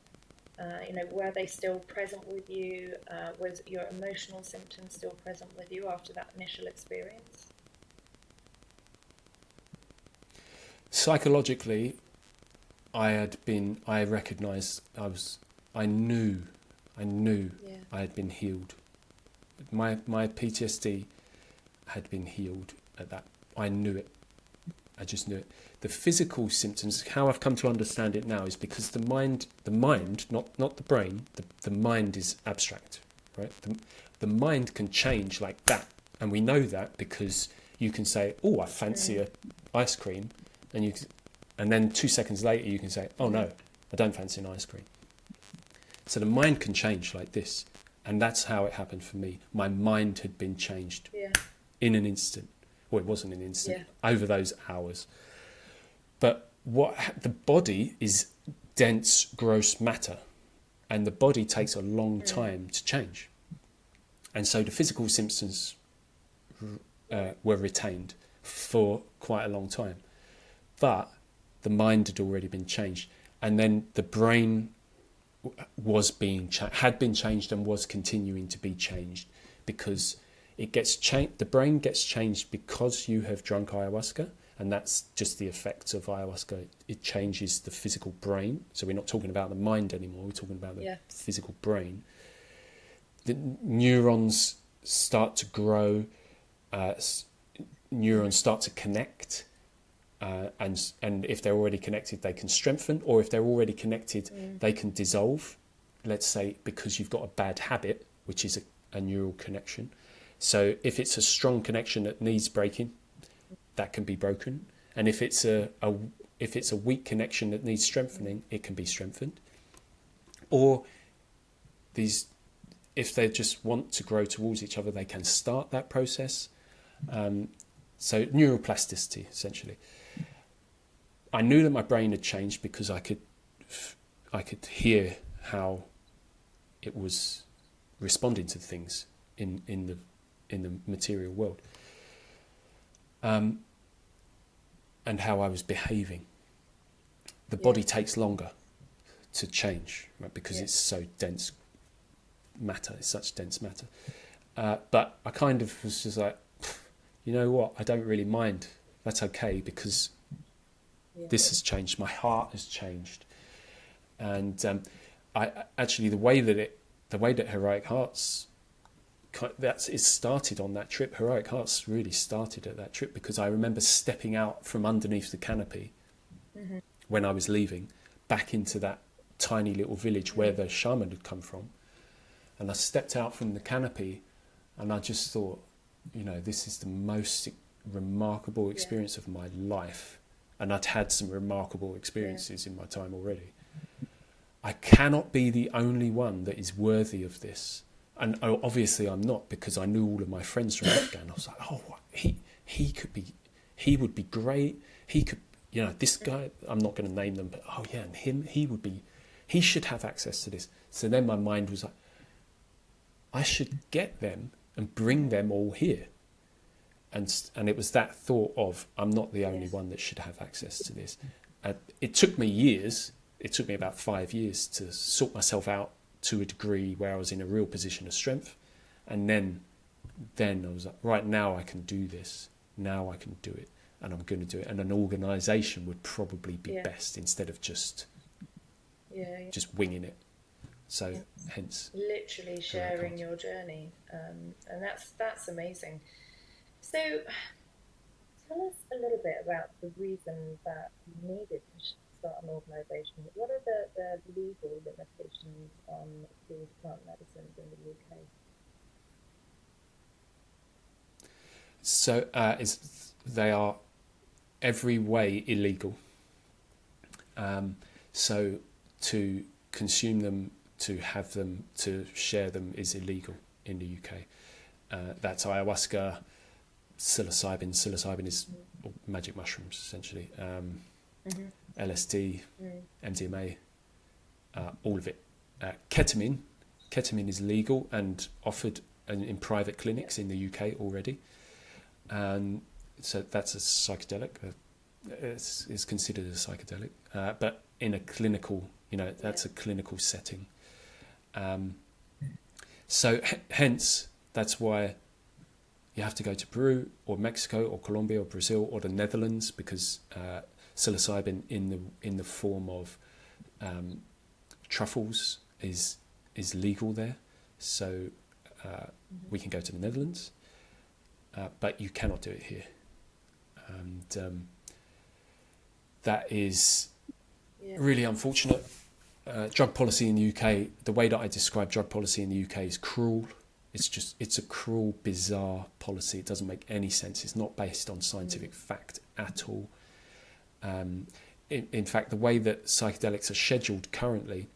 Were they still present with you? Was your emotional symptoms still present with you after that initial experience? Psychologically, I recognised, I knew I had been healed. My PTSD had been healed at that. I knew it. I just knew it. The physical symptoms, how I've come to understand it now, is because the mind, not the brain, the mind is abstract, right? The mind can change like that. And we know that because you can say, oh, I fancy a ice cream. And then 2 seconds later you can say, oh no, I don't fancy an ice cream. So the mind can change like this. And that's how it happened for me. My mind had been changed in an instant. Well, it wasn't an instant, over those hours. But the body is dense, gross matter. And the body takes a long time to change. And so the physical symptoms were retained for quite a long time. But the mind had already been changed. And then the brain had been changed and was continuing to be changed because it gets changed. The brain gets changed because you have drunk ayahuasca, and that's just the effects of ayahuasca. It changes the physical brain. So we're not talking about the mind anymore. We're talking about the physical brain. The neurons start to grow. Neurons start to connect. And if they're already connected, they can strengthen, or if they're already connected, they can dissolve. Let's say because you've got a bad habit, which is a neural connection. So if it's a strong connection that needs breaking, that can be broken. And if it's a weak connection that needs strengthening, it can be strengthened. Or if they just want to grow towards each other, they can start that process. So neuroplasticity, essentially. I knew that my brain had changed because I could hear how it was responding to things in the material world, and how I was behaving. The body takes longer to change, right? Because it's so dense matter. It's such dense matter. But I kind of was just like, you know what? I don't really mind. That's okay because this has changed. My heart has changed, and I actually the way that Heroic Hearts it started on that trip. Heroic Hearts really started at that trip because I remember stepping out from underneath the canopy when I was leaving back into that tiny little village where the shaman had come from, and I stepped out from the canopy, and I just thought, this is the most remarkable experience of my life. And I'd had some remarkable experiences in my time already. I cannot be the only one that is worthy of this. And obviously I'm not, because I knew all of my friends from Afghan. I was like, he would be great. He could, this guy, I'm not going to name them, but and him, he should have access to this. So then my mind was like, I should get them and bring them all here. And it was that thought of, I'm not the only one that should have access to this. It took me years. It took me about 5 years to sort myself out to a degree where I was in a real position of strength. And then I was like, right now I can do this. now I can do it, and I'm going to do it. And an organisation would probably be best instead of just winging it. So hence, literally sharing your journey, and that's amazing. So tell us a little bit about the reason that you needed to start an organisation. What are the legal limitations on these plant medicines in the UK? So they are every way illegal. So to consume them, to have them, to share them is illegal in the UK. That's ayahuasca, psilocybin. Psilocybin is magic mushrooms, essentially. LSD, MDMA, all of it. Ketamine is legal and offered in private clinics in the UK already. And so that's a psychedelic. It's considered a psychedelic, but in a clinical, that's a clinical setting. So hence, that's why you have to go to Peru or Mexico or Colombia or Brazil or the Netherlands, because psilocybin in the form of truffles is legal there. So we can go to the Netherlands, but you cannot do it here. And that is really unfortunate. Drug policy in the UK, the way that I describe drug policy in the UK is cruel. It's a cruel, bizarre policy. It doesn't make any sense. It's not based on scientific fact at all. In fact, the way that psychedelics are scheduled currently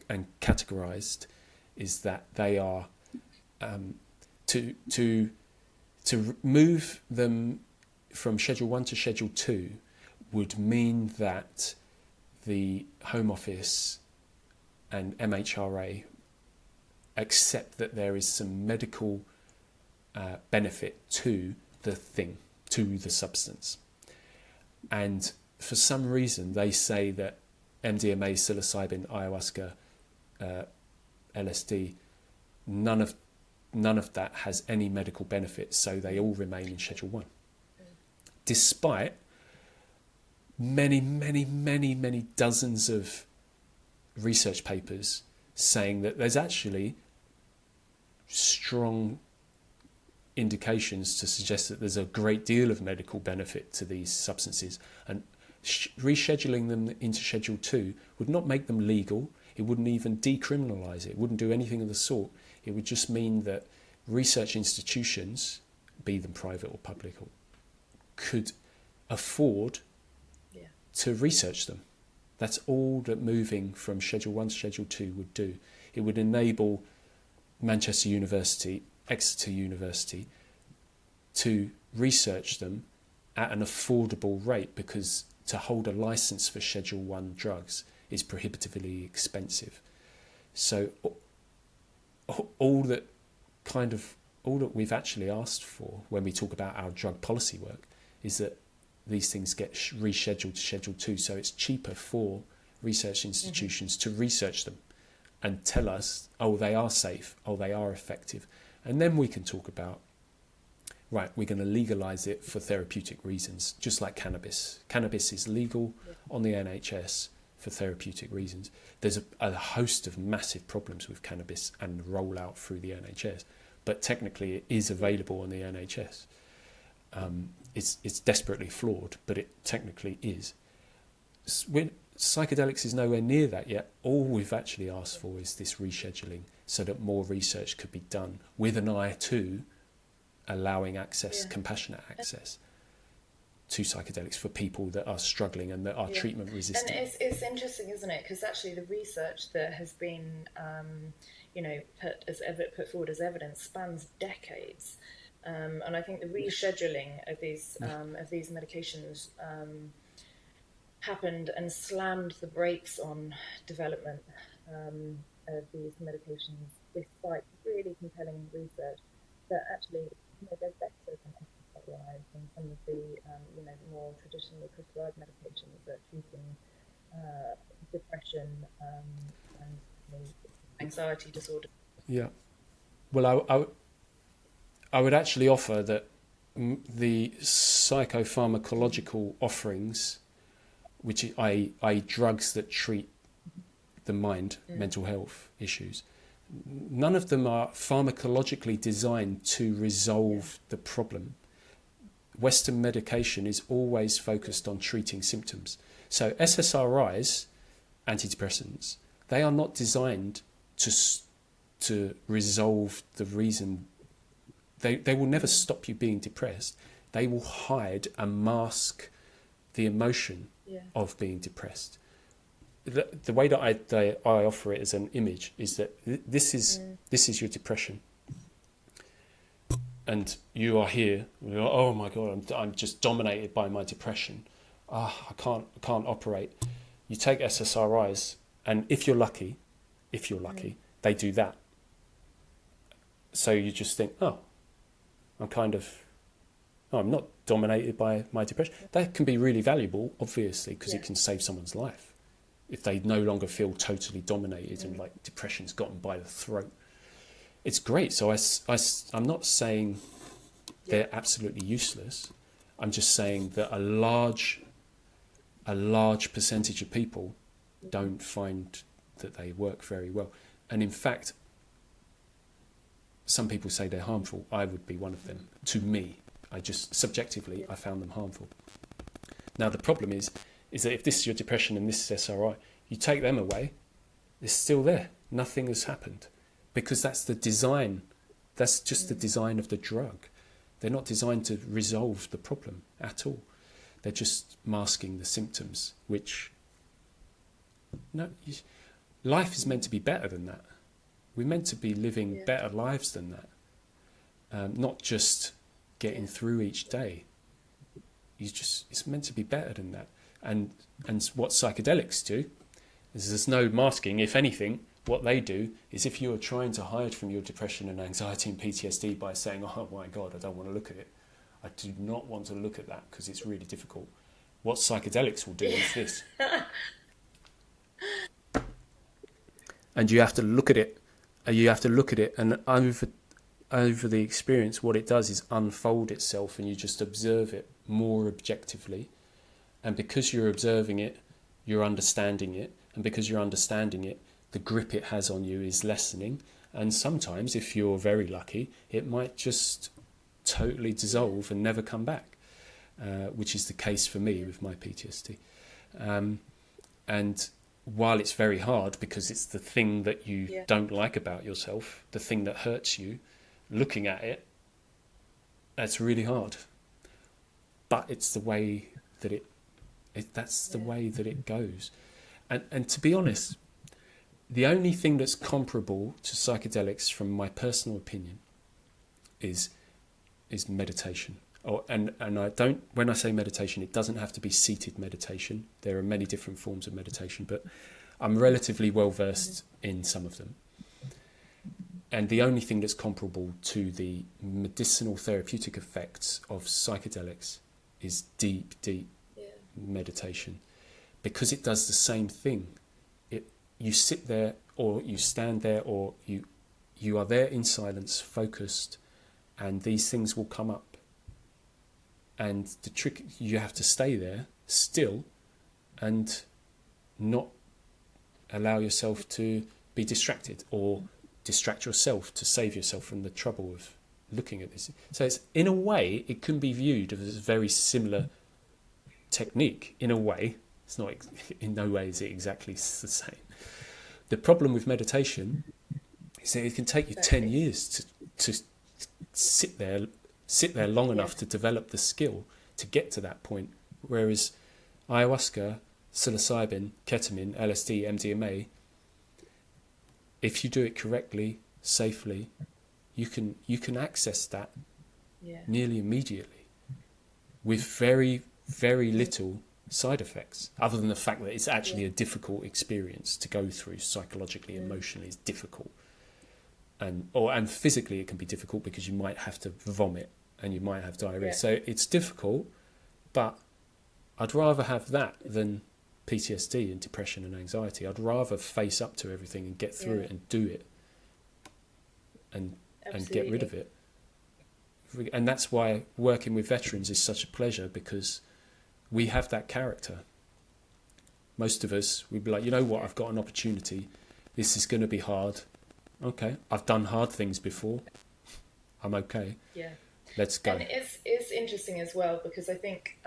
and categorized is that they are to move them from Schedule 1 to Schedule 2 would mean that the Home Office and MHRA accept that there is some medical benefit to the thing, to the substance. And for some reason, they say that MDMA, psilocybin, ayahuasca, LSD, none of that has any medical benefit, so they all remain in Schedule 1. Despite many, many, many, many dozens of research papers saying that there's actually strong indications to suggest that there's a great deal of medical benefit to these substances, and rescheduling them into Schedule 2 would not make them legal. It wouldn't even decriminalise it. It wouldn't do anything of the sort. It would just mean that research institutions, be them private or public, could afford to research them. That's all that moving from Schedule 1 to Schedule 2 would do. It would enable Manchester University, Exeter University to research them at an affordable rate, because to hold a license for Schedule 1 drugs is prohibitively expensive. So all that we've actually asked for when we talk about our drug policy work is that these things get rescheduled to Schedule 2, so it's cheaper for research institutions to research them and tell us, oh, they are safe, oh, they are effective. And then we can talk about, right, we're going to legalise it for therapeutic reasons, just like cannabis. Cannabis is legal on the NHS for therapeutic reasons. There's a host of massive problems with cannabis and the rollout through the NHS, but technically it is available on the NHS. It's desperately flawed, but it technically is. Psychedelics is nowhere near that yet. All we've actually asked for is this rescheduling so that more research could be done with an eye to allowing access, compassionate access to psychedelics for people that are struggling and that are treatment resistant. And it's interesting, isn't it? Because actually the research that has been put forward as evidence spans decades. And I think the rescheduling of these medications happened and slammed the brakes on development of these medications, despite really compelling research that actually they're better than SSRIs and some of the more traditionally prescribed medications that are treating depression and anxiety disorders. Yeah. Well, I would actually offer that the psychopharmacological offerings, which I drugs that treat the mind, mental health issues, none of them are pharmacologically designed to resolve the problem. Western medication is always focused on treating symptoms. So SSRIs, antidepressants, they are not designed to resolve the reason. They will never stop you being depressed. They will hide and mask the emotion of being depressed. The way that I offer it as an image is that this is your depression, and you are here. You're, oh my God, I'm just dominated by my depression. I can't operate. You take SSRIs, and if you're lucky, they do that. So you just think, I'm not dominated by my depression. That can be really valuable, obviously, because it can save someone's life if they no longer feel totally dominated and like depression's got them by the throat. It's great. So I'm not saying they're absolutely useless. I'm just saying that a large percentage of people don't find that they work very well. And in fact, some people say they're harmful. I would be one of them. To me, I found them harmful. Now, the problem is that if this is your depression and this is SRI, you take them away, it's still there. Nothing has happened. Because that's the design. That's just the design of the drug. They're not designed to resolve the problem at all. They're just masking the symptoms, which... life is meant to be better than that. We're meant to be living better lives than that. Not just getting through each day. It's meant to be better than that. And what psychedelics do is there's no masking. If anything, what they do is if you are trying to hide from your depression and anxiety and PTSD by saying, oh my God, I don't want to look at it. I do not want to look at that because it's really difficult. What psychedelics will do is this. And you have to look at it. And over the experience, what it does is unfold itself and you just observe it more objectively. And because you're observing it, you're understanding it. And because you're understanding it, the grip it has on you is lessening. And sometimes, if you're very lucky, it might just totally dissolve and never come back, which is the case for me with my PTSD. And while it's very hard because it's the thing that you don't like about yourself, the thing that hurts you, looking at it, that's really hard. But it's the way that the way that it goes. And to be honest, the only thing that's comparable to psychedelics, from my personal opinion, is meditation. And I don't. When I say meditation, it doesn't have to be seated meditation. There are many different forms of meditation, but I'm relatively well versed in some of them. And the only thing that's comparable to the medicinal therapeutic effects of psychedelics is deep meditation, because it does the same thing. You sit there, or you stand there, or you are there in silence, focused, and these things will come up. And the trick, you have to stay there still and not allow yourself to be distracted, or distract yourself to save yourself from the trouble of looking at this. So it's, in a way, it can be viewed as a very similar technique. In a way, it's not. In no way is it exactly the same. The problem with meditation is that it can take you 10 years to sit there long enough to develop the skill to get to that point. Whereas ayahuasca, psilocybin, ketamine, LSD, MDMA, if you do it correctly, safely, you can access that nearly immediately with very, very little side effects, other than the fact that it's actually a difficult experience to go through psychologically, emotionally. It's difficult, and physically it can be difficult because you might have to vomit and you might have diarrhea. So it's difficult, but I'd rather have that than PTSD and depression and anxiety. I'd rather face up to everything and get through it and do it and get rid of it And that's why working with veterans is such a pleasure, because we have that character. Most of us, we'd be like, you know what, I've got an opportunity. This is going to be hard. Okay, I've done hard things before. I'm okay. Yeah. Let's go. And it's interesting as well, because I think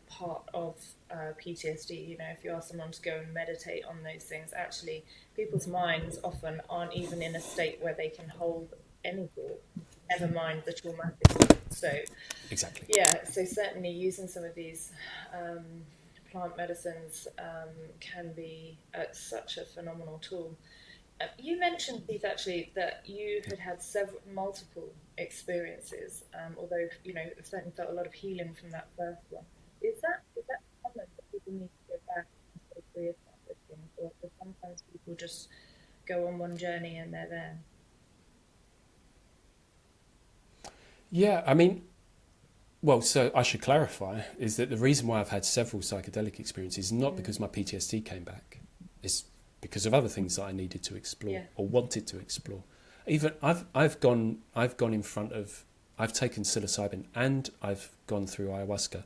part of PTSD, you know, if you ask someone to go and meditate on those things, actually people's minds often aren't even in a state where they can hold any thought, never mind the traumatic one. So Exactly. yeah, so certainly using some of these plant medicines can be such a phenomenal tool. You mentioned, Keith, actually, that you had had multiple experiences, although, you know, certainly felt a lot of healing from that first one. Is that common that people need to go back and stay free of those things, or do sometimes people just go on one journey and they're there? Yeah, I mean, well, so I should clarify, is that the reason why I've had several psychedelic experiences is not because my PTSD came back. It's because of other things that I needed to explore or wanted to explore. Even I've gone in front of, I've taken psilocybin and I've gone through ayahuasca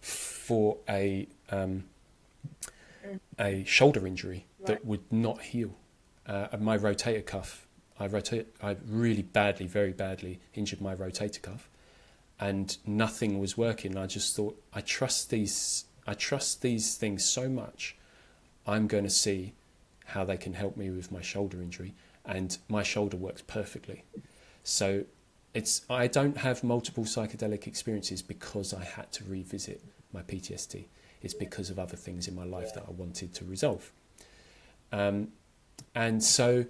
for a shoulder injury that would not heal. My rotator cuff, I really badly, very badly injured my rotator cuff, and nothing was working. I just thought, I trust these things so much. I'm going to see how they can help me with my shoulder injury, and my shoulder works perfectly. So I don't have multiple psychedelic experiences because I had to revisit my PTSD. It's because of other things in my life that I wanted to resolve. And so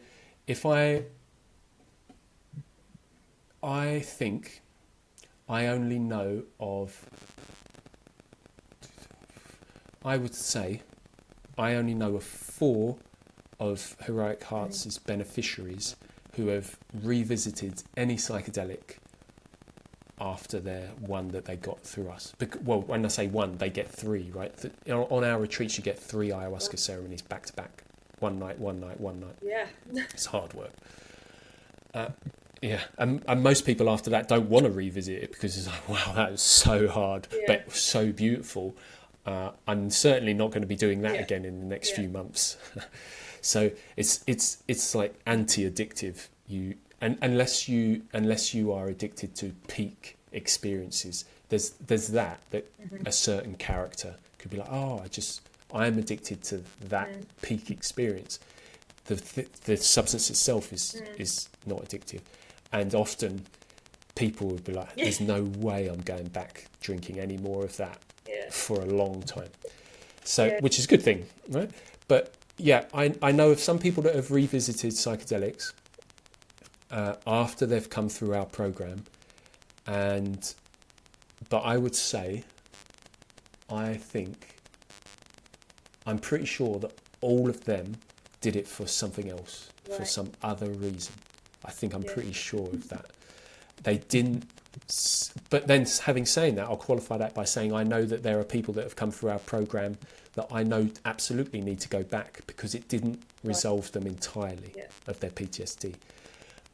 if I think I only know of, I would say I only know of 4 of Heroic Hearts' beneficiaries who have revisited any psychedelic after their one that they got through us. Well, when I say one, they get 3, right? On our retreats, you get 3 ayahuasca ceremonies back to back. One night. Yeah. It's hard work. Yeah, and most people after that don't want to revisit it because it's like, wow, that was so hard, but so beautiful. I'm certainly not going to be doing that again in the next few months. So it's like anti-addictive. Unless you are addicted to peak experiences, there's that a certain character could be like, oh, I'm addicted to that peak experience. The substance itself is not addictive, and often people would be like, there's no way I'm going back drinking any more of that for a long time. So which is a good thing, right? But yeah, I know of some people that have revisited psychedelics after they've come through our program, but I would say, I'm pretty sure that all of them did it for something else, for some other reason. I'm pretty sure of that. They didn't. But then, having said that, I'll qualify that by saying I know that there are people that have come through our program that I know absolutely need to go back because it didn't resolve them entirely of their PTSD.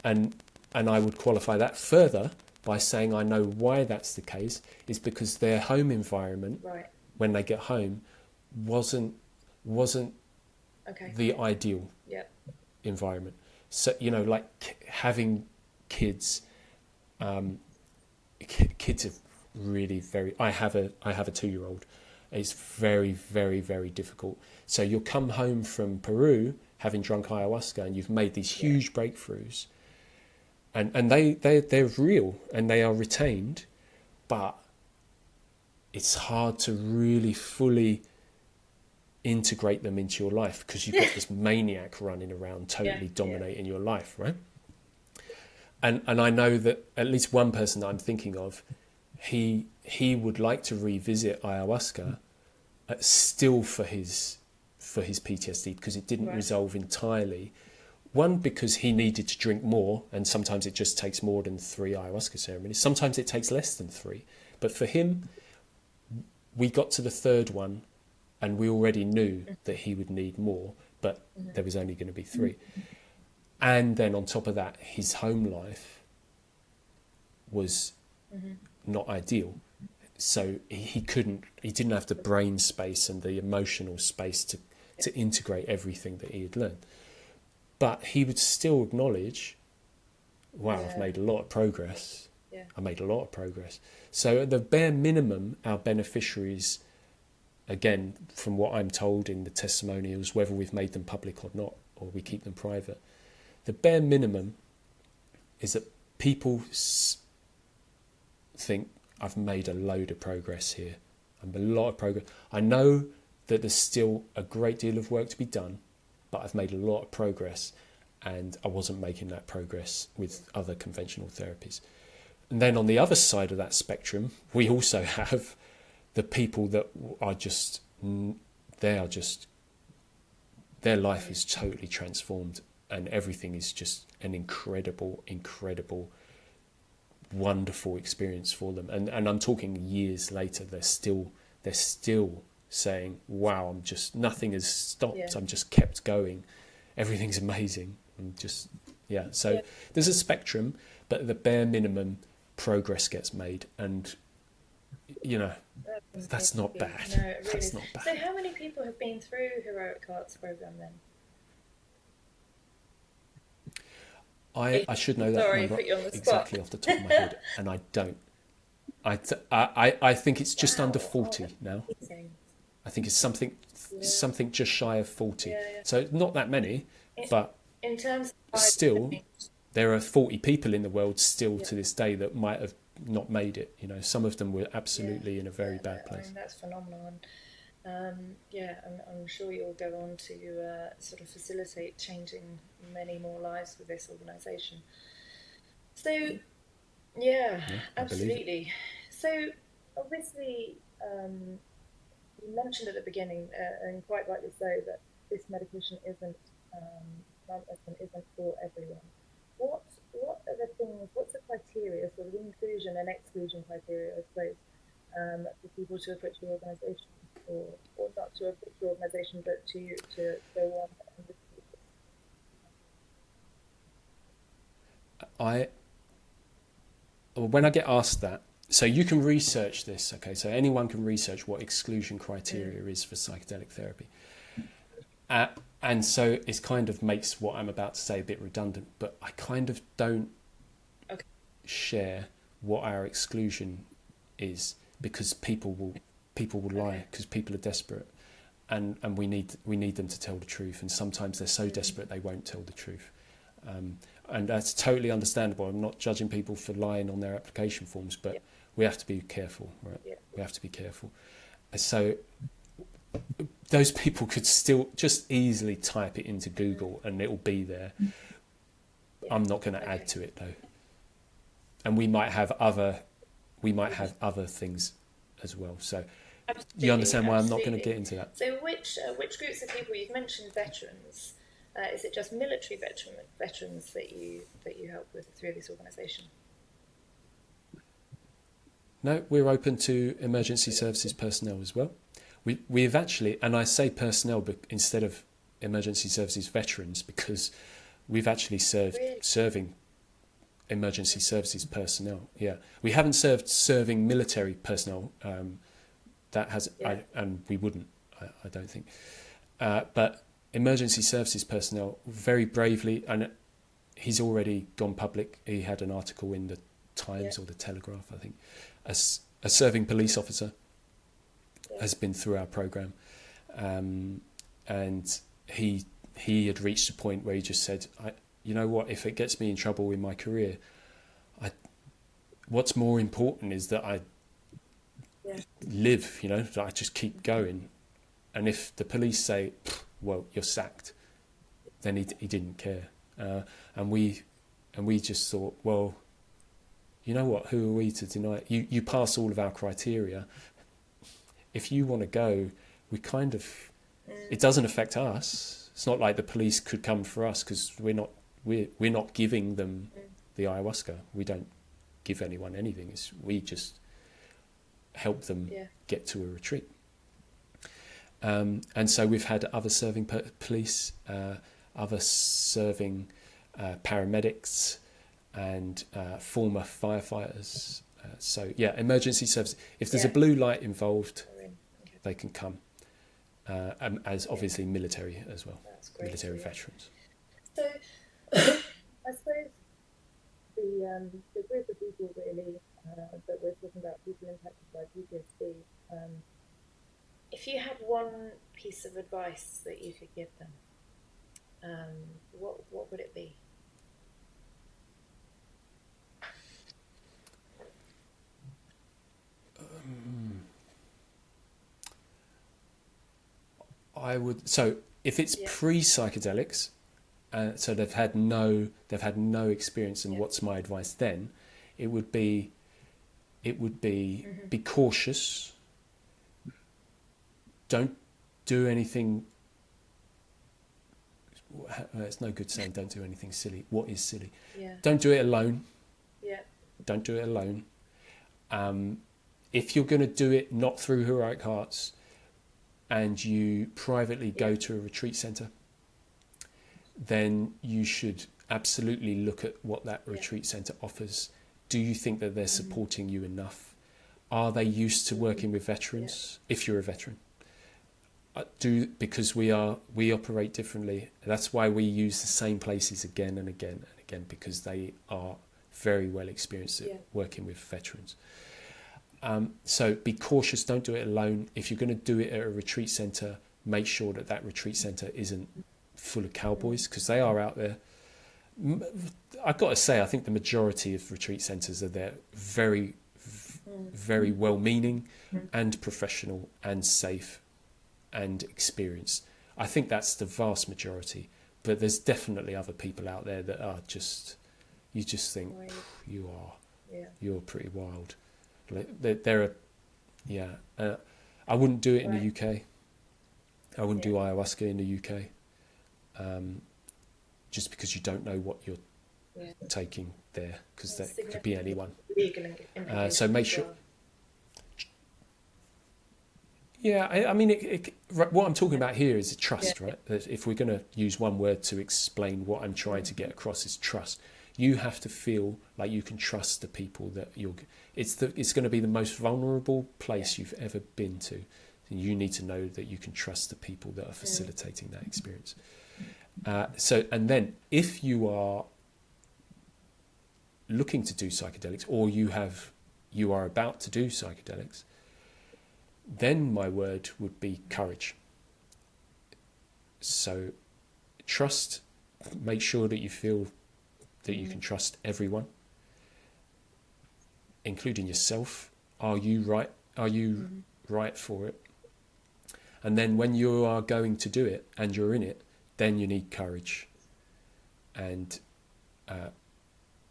And I would qualify that further by saying I know why that's the case is because their home environment, when they get home, wasn't the ideal environment. So, you know, like having kids, kids are really very, I have a 2-year-old. It's very, very, very difficult. So you'll come home from Peru having drunk ayahuasca and you've made these huge breakthroughs, and they're real and they are retained, but it's hard to really fully integrate them into your life because you've got this maniac running around totally dominating your life, right? And I know that at least one person that I'm thinking of, he would like to revisit ayahuasca still for his PTSD because it didn't resolve entirely. One, because he needed to drink more, and sometimes it just takes more than 3 ayahuasca ceremonies. Sometimes it takes less than 3. But for him, we got to the 3rd one, and we already knew that he would need more, but there was only going to be 3. And then on top of that, his home life was not ideal. So he didn't have the brain space and the emotional space to integrate everything that he had learned. But he would still acknowledge, wow, I've made a lot of progress. Yeah. I made a lot of progress. So at the bare minimum, our beneficiaries, again, from what I'm told in the testimonials, whether we've made them public or not, or we keep them private, the bare minimum is that people think, I've made a load of progress here. I've made a lot of progress. I know that there's still a great deal of work to be done, but I've made a lot of progress, and I wasn't making that progress with other conventional therapies. And then on the other side of that spectrum, we also have the people that are just, their life is totally transformed, and everything is just an incredible, wonderful experience for them. And I'm talking years later, they're still saying, wow, nothing has stopped. Yeah. I'm just kept going. Everything's amazing. So there's a spectrum, but at the bare minimum, progress gets made, and that's not bad. No, it really that's not bad. So how many people have been through Heroic Hearts program then? I should know that number exactly off the top of my head, and I don't. I think it's just under 40 now. I think it's something just shy of 40. Yeah. So not that many, but in terms of still, there are 40 people in the world still to this day that might have not made it. Some of them were absolutely in a very bad place. I mean, that's phenomenal. I'm sure you'll go on to sort of facilitate changing many more lives with this organisation. So, absolutely. So, obviously, you mentioned at the beginning, and quite rightly so, that this medication isn't for everyone. What are the things? What's the criteria, sort of inclusion and exclusion criteria, I suppose, for people to approach your organisation, or not to approach your organisation, but to go on and when I get asked that, so you can research this, okay? So anyone can research what exclusion criteria is for psychedelic therapy. And so it kind of makes what I'm about to say a bit redundant, but I kind of don't share what our exclusion is, because people will lie, because people are desperate, and we need them to tell the truth, and sometimes they're so desperate they won't tell the truth. And that's totally understandable. I'm not judging people for lying on their application forms, but we have to be careful, right? Yeah. We have to be careful. So those people could still just easily type it into Google and it'll be there. I'm not going to add to it though. And we might have other things as well. So you understand why I'm not going to get into that. So which groups of people, you've mentioned veterans. Is it just military veterans that you help with through this organisation? No, we're open to emergency services personnel as well. We've actually, and I say personnel but instead of emergency services veterans, because we've actually serving emergency services personnel. Yeah, we haven't serving military personnel. And we wouldn't. I don't think. But emergency services personnel, very bravely, and he's already gone public. He had an article in the Times or the Telegraph, I think. A serving police officer has been through our program, and he had reached a point where he just said, you know what, if it gets me in trouble in my career, what's more important is that I live, that I just keep going. And if the police say, well, you're sacked, then he didn't care. And we just thought, well, you know what, who are we to deny it? You pass all of our criteria. If you want to go, it doesn't affect us. It's not like the police could come for us, because we're not giving them the ayahuasca. We don't give anyone anything. We just help them get to a retreat. And so we've had other serving police, other serving paramedics, and former firefighters, So yeah, emergency services. If there's a Yeah. blue light involved, Okay. they can come. As obviously military as well, That's great. military veterans. So I suppose the group of people really that we're talking about, people impacted by PTSD. If you had one piece of advice that you could give them, what would it be? I would. So if it's pre-psychedelics, so they've had no experience, and what's my advice then? It would be be cautious. Don't do anything. It's no good saying don't do anything silly. What is silly? Yeah. Don't do it alone. Yeah. Don't do it alone. If you're going to do it not through Heroic Hearts, and you privately go to a retreat centre, then you should absolutely look at what that retreat centre offers. Do you think that they're supporting you enough? Are they used to working with veterans? If you're a veteran, because we operate differently. That's why we use the same places again and again and again, because they are very well experienced at working with veterans. So be cautious, don't do it alone. If you're going to do it at a retreat centre, make sure that retreat centre isn't full of cowboys, because they are out there. I've got to say, I think the majority of retreat centres are there very, very well-meaning and professional and safe and experienced. I think that's the vast majority. But there's definitely other people out there that are just, you just think, you're pretty wild. There are, I wouldn't do it in the UK. I wouldn't do ayahuasca in the UK, just because you don't know what you're taking there, because that could be anyone. So make sure. Yeah, I mean, what I'm talking about here is trust, right? That if we're going to use one word to explain what I'm trying to get across, is trust. You have to feel like you can trust the people that you're. It's going to be the most vulnerable place you've ever been to, and you need to know that you can trust the people that are facilitating that experience. And then if you are looking to do psychedelics, or you are about to do psychedelics, then my word would be courage. So trust. Make sure that you feel that you can trust everyone, including yourself. Are you right? Are you right for it? And then when you are going to do it and you're in it, then you need courage. And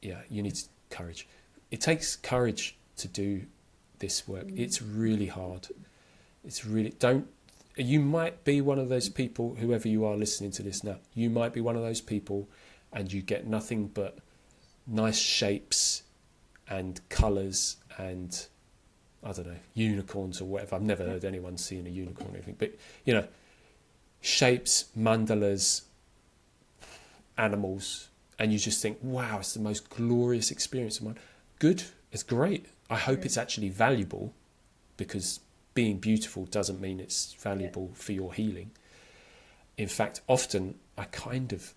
you need courage. It takes courage to do this work. It's really hard. You might be one of those people, whoever you are listening to this now, you might be one of those people, and you get nothing but nice shapes and colours and, I don't know, unicorns or whatever. I've never heard anyone seeing a unicorn or anything, but, shapes, mandalas, animals, and you just think, wow, it's the most glorious experience of mine. Good, it's great. I hope it's actually valuable, because being beautiful doesn't mean it's valuable for your healing. In fact, often I kind of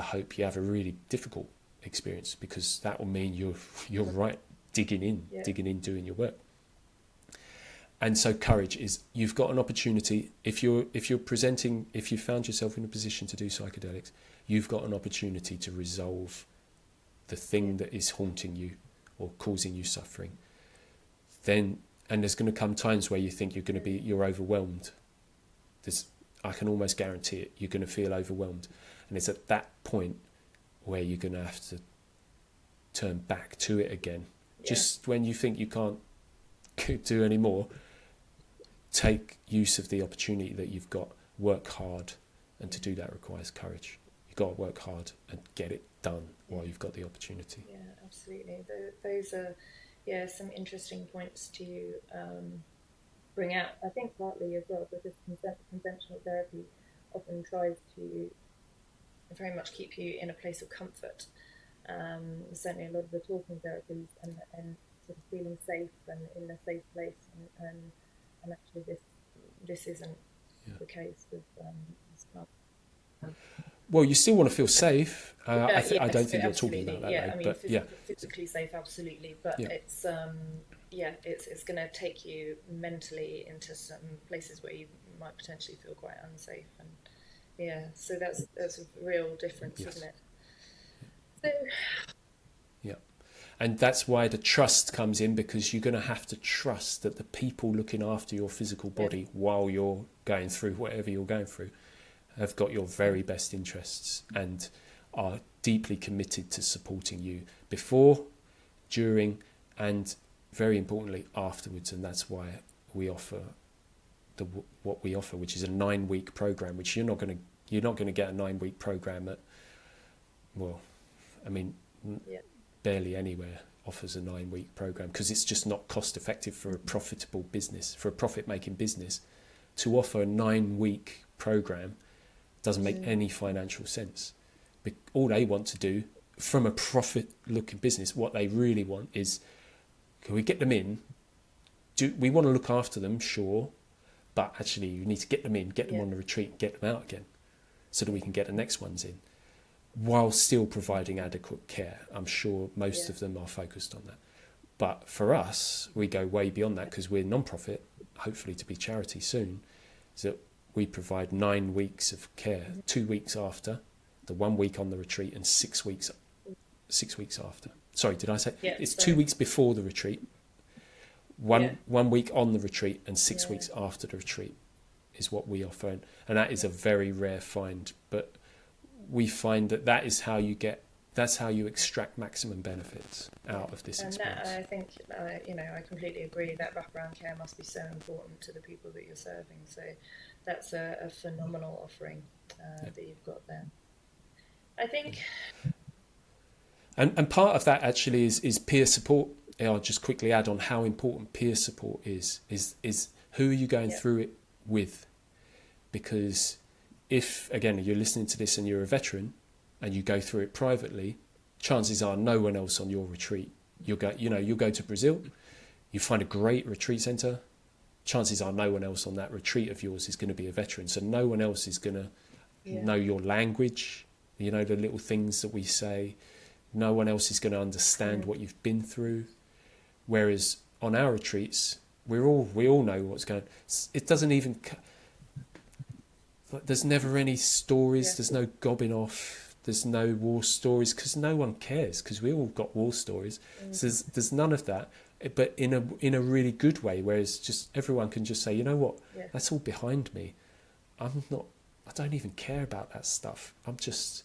hope you have a really difficult experience, because that will mean you're right digging in, doing your work. And so courage is, you've got an opportunity. If you found yourself in a position to do psychedelics, you've got an opportunity to resolve the thing that is haunting you or causing you suffering. And there's going to come times where you think you're overwhelmed. I can almost guarantee it. You're going to feel overwhelmed. And it's at that point where you're going to have to turn back to it again. Just when you think you can't do any more, take use of the opportunity that you've got. Work hard. And to do that requires courage. You've got to work hard and get it done while you've got the opportunity. Yeah, absolutely. Those are some interesting points to bring out. I think partly as well, because conventional therapy often tries to very much keep you in a place of comfort. Certainly a lot of the talking therapies and sort of feeling safe and in a safe place, and actually this isn't the case with this plant. Well, you still want to feel safe. Yes, I don't think you're talking absolutely. about that Yeah, though. I mean, But yeah, physically safe, absolutely. But yeah, it's it's going to take you mentally into some places where you might potentially feel quite unsafe, and yeah, so that's a real difference, isn't yes, it? So yeah. And that's why the trust comes in, because you're going to have to trust that the people looking after your physical yeah, body while you're going through whatever you're going through have got your very best interests and are deeply committed to supporting you before, during, and very importantly afterwards. And that's why we offer what we offer, which is a 9-week program, which you're not going to get a 9-week program at, well, I mean, yeah, barely anywhere offers a 9-week program, because it's just not cost effective for a profitable business, for a profit making business to offer a 9-week program. Doesn't make any financial sense. All they want to do from a profit looking business, what they really want is, can we get them in? Do we want to look after them? Sure. But actually you need to get them in, get them yeah, on the retreat, get them out again, so that we can get the next ones in, while still providing adequate care. I'm sure most yeah, of them are focused on that. But for us, we go way beyond that, because we're non-profit, hopefully to be charity soon, is that we provide 9 weeks of care, 2 weeks after, the 1 week on the retreat, and 6 weeks after. Sorry, did I say? yeah. It's 2 Sorry. weeks before the retreat, Yeah, one week on the retreat, and 6 yeah, weeks after the retreat is what we offer. And that is a very rare find, but we find that is how you get, that's how you extract maximum benefits out of this and that experience. I think I completely agree that wraparound care must be so important to the people that you're serving. So that's a phenomenal offering Yeah. that you've got there. I think. And part of that actually is peer support. I'll just quickly add on how important peer support is who are you going Yeah, through it with? Because if, again, you're listening to this and you're a veteran and you go through it privately, chances are no one else on your retreat. You'll go to Brazil, you find a great retreat centre, chances are no one else on that retreat of yours is going to be a veteran. So no one else is going to yeah, know your language, the little things that we say. No one else is going to understand what you've been through. Whereas on our retreats, we all know what's going on. It doesn't even, there's never any stories, yeah, there's no gobbing off, there's no war stories, because no one cares, because we all got war stories. So there's none of that, but in a really good way, whereas just everyone can just say, you know what, yeah, that's all behind me. I don't even care about that stuff. I just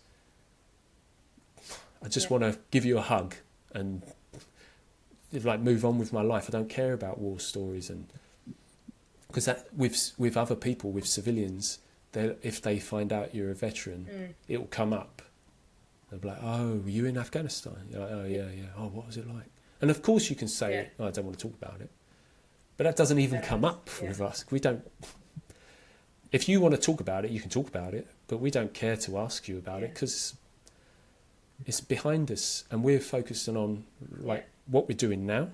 yeah, want to give you a hug and move on with my life. I don't care about war stories, and because that with other people, with civilians, if they find out you're a veteran, it will come up. They'll be like, "Oh, were you in Afghanistan?" You're like, "Oh yeah, yeah. Oh, what was it like?" And of course you can say, "Oh, I don't want to talk about it," but that doesn't even come up yeah, with us. We don't. If you want to talk about it, you can talk about it, but we don't care to ask you about it, because it's behind us, and we're focusing on what we're doing now,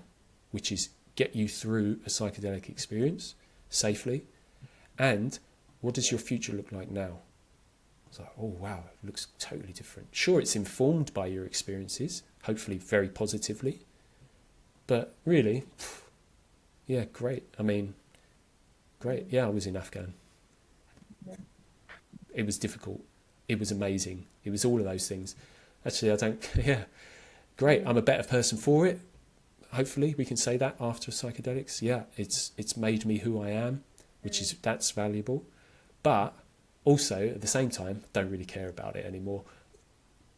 which is get you through a psychedelic experience safely, and what does your future look like now? It's like, oh wow, it looks totally different. Sure, it's informed by your experiences, hopefully very positively, but really, yeah, great. I mean, great. Yeah, I was in Afghan. It was difficult. It was amazing. It was all of those things. Actually, I don't. Yeah, great. I'm a better person for it. Hopefully, we can say that after psychedelics. Yeah, it's made me who I am, that's valuable. But also at the same time, don't really care about it anymore.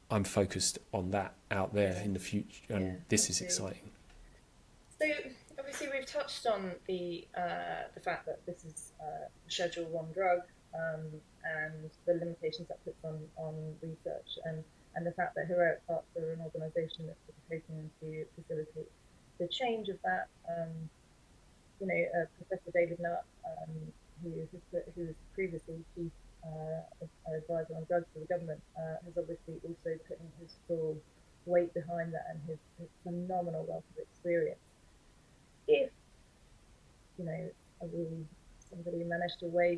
I'm focused on that out there in the future, and this is exciting. So obviously we've touched on the fact that this is Schedule 1 drug, and the limitations that puts on research, and the fact that Heroic Hearts are an organisation that's hoping to facilitate the change of that. Professor David Nutt, who was previously chief advisor on drugs for the government, has obviously also put in his full weight behind that, and his phenomenal wealth of experience.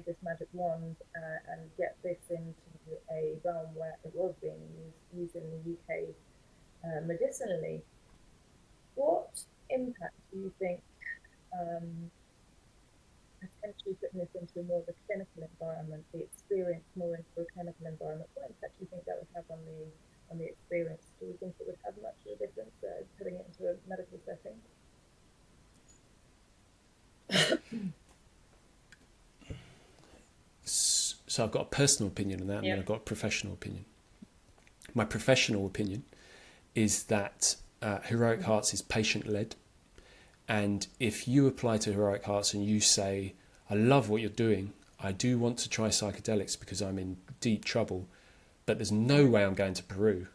wave this magic wand and get this into a realm where it was being used in the UK medicinally. What impact do you think potentially putting this into more of a clinical environment, the experience more into a clinical environment, what impact do you think that would have on the experience? Do you think it would have much of a difference putting it into a medical setting? So I've got a personal opinion on that, and then I've got a professional opinion. My professional opinion is that Heroic Hearts is patient-led. And if you apply to Heroic Hearts and you say, I love what you're doing, I do want to try psychedelics because I'm in deep trouble, but there's no way I'm going to Peru,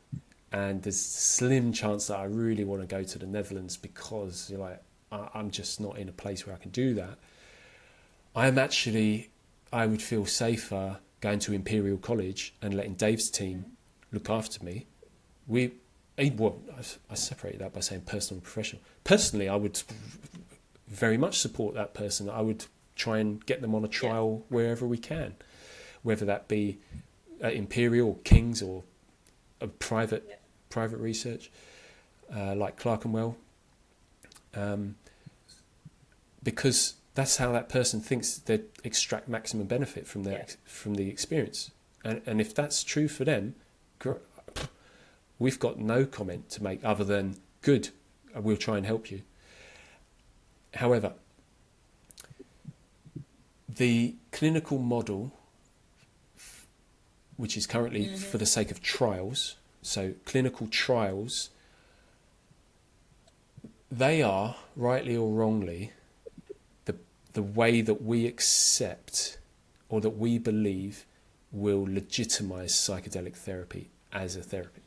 and there's slim chance that I really want to go to the Netherlands because you're like, I'm just not in a place where I can do that. I would feel safer going to Imperial College and letting Dave's team look after me. I separated that by saying personal and professional. Personally, I would very much support that person. I would try and get them on a trial wherever we can, whether that be at Imperial or King's or a private research like Clerkenwell, because that's how that person thinks they extract maximum benefit from the experience. And if that's true for them, we've got no comment to make other than good, we'll try and help you. However, the clinical model, which is currently for the sake of trials, so clinical trials, they are, rightly or wrongly, the way that we accept or that we believe will legitimize psychedelic therapy as a therapy.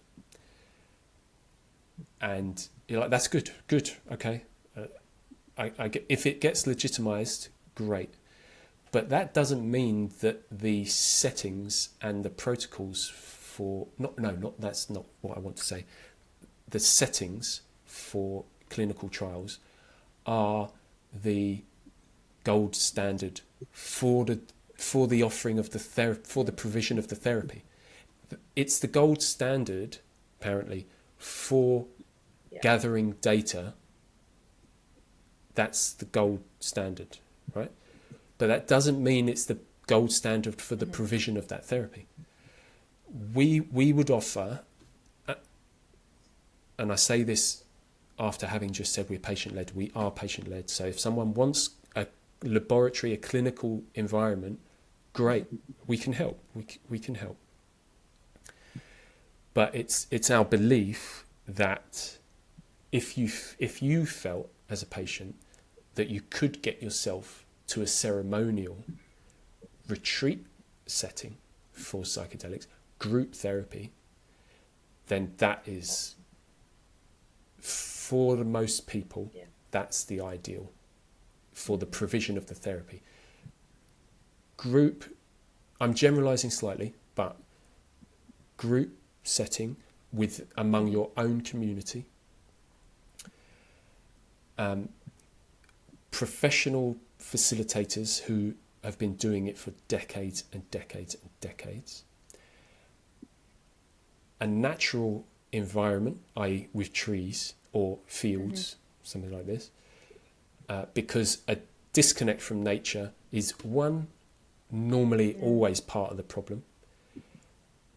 And you're like, that's good, okay. If it gets legitimized, great. But that doesn't mean that the settings and the protocols for that's not what I want to say. The settings for clinical trials are the gold standard for the offering of for the provision of the therapy. It's the gold standard, apparently, for gathering data. That's the gold standard, right? But that doesn't mean it's the gold standard for the provision of that therapy. We would offer, and I say this after having just said we're patient-led, we are patient-led. So if someone wants a laboratory, a clinical environment, great, we can help. We can help. But it's our belief that if you felt as a patient that you could get yourself to a ceremonial retreat setting for psychedelics, group therapy, then that is, for the most people, that's the ideal for the provision of the therapy. Group, I'm generalizing slightly, but group setting among your own community, professional facilitators who have been doing it for decades and decades and decades, a natural environment, i.e. with trees or fields, something like this, because a disconnect from nature is normally always part of the problem,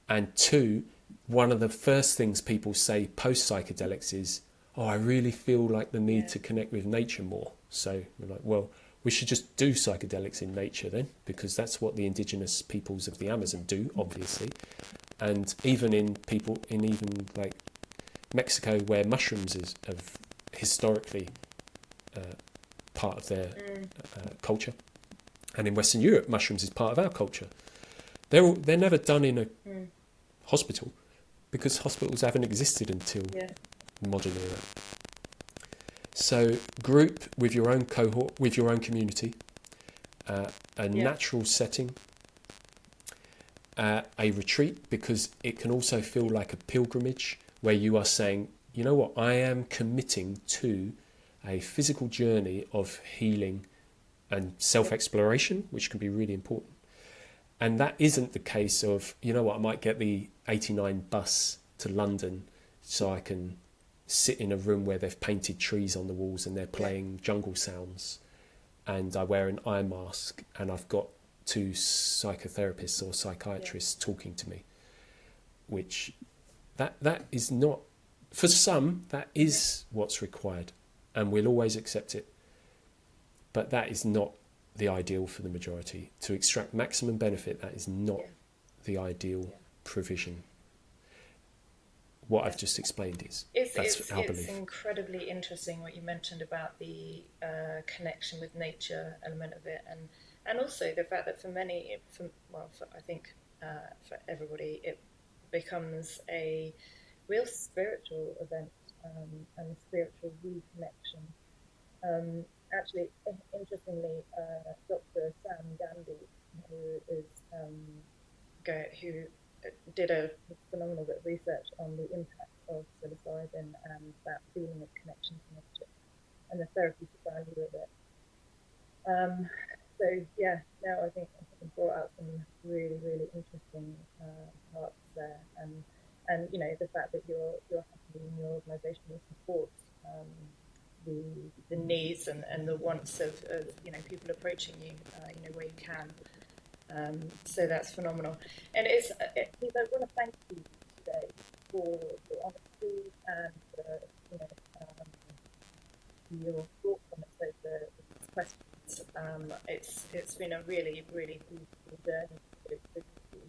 and two, one of the first things people say post psychedelics is, I really feel like the need to connect with nature more. So we're like, well, we should just do psychedelics in nature then, because that's what the indigenous peoples of the Amazon do, obviously. And even in like Mexico, where mushrooms have historically part of their culture, and in Western Europe, mushrooms is part of our culture. They're never done in a hospital, because hospitals haven't existed until modern era. So group with your own cohort, with your own community, a natural setting, a retreat, because it can also feel like a pilgrimage where you are saying, you know what, I am committing to a physical journey of healing and self-exploration, which can be really important. And that isn't the case of, you know what, I might get the 89 bus to London so I can sit in a room where they've painted trees on the walls and they're playing jungle sounds, and I wear an eye mask and I've got two psychotherapists or psychiatrists talking to me, which that is not, for some, that is what's required, and we'll always accept it. But that is not the ideal for the majority. To extract maximum benefit, that is not the ideal provision. What I've just explained is that's our belief. It's incredibly interesting what you mentioned about the connection with nature element of it, and also the fact that for many, I think for everybody, it becomes a real spiritual event, and a spiritual reconnection. Actually, interestingly, Dr. Sam Gandhi, who is who did a phenomenal bit of research on the impact of psilocybin and that feeling of connection to nature and the therapeutic value of it. So yeah, now I think I brought out some really, really interesting parts there, and you know, the fact that you're happy in your organisation will support the needs and the wants of you know, people approaching you, you know, where you can. So that's phenomenal, and I want to thank you today for your honesty and you know, your thoughts on it, so the questions. It's been a really, really beautiful journey with you.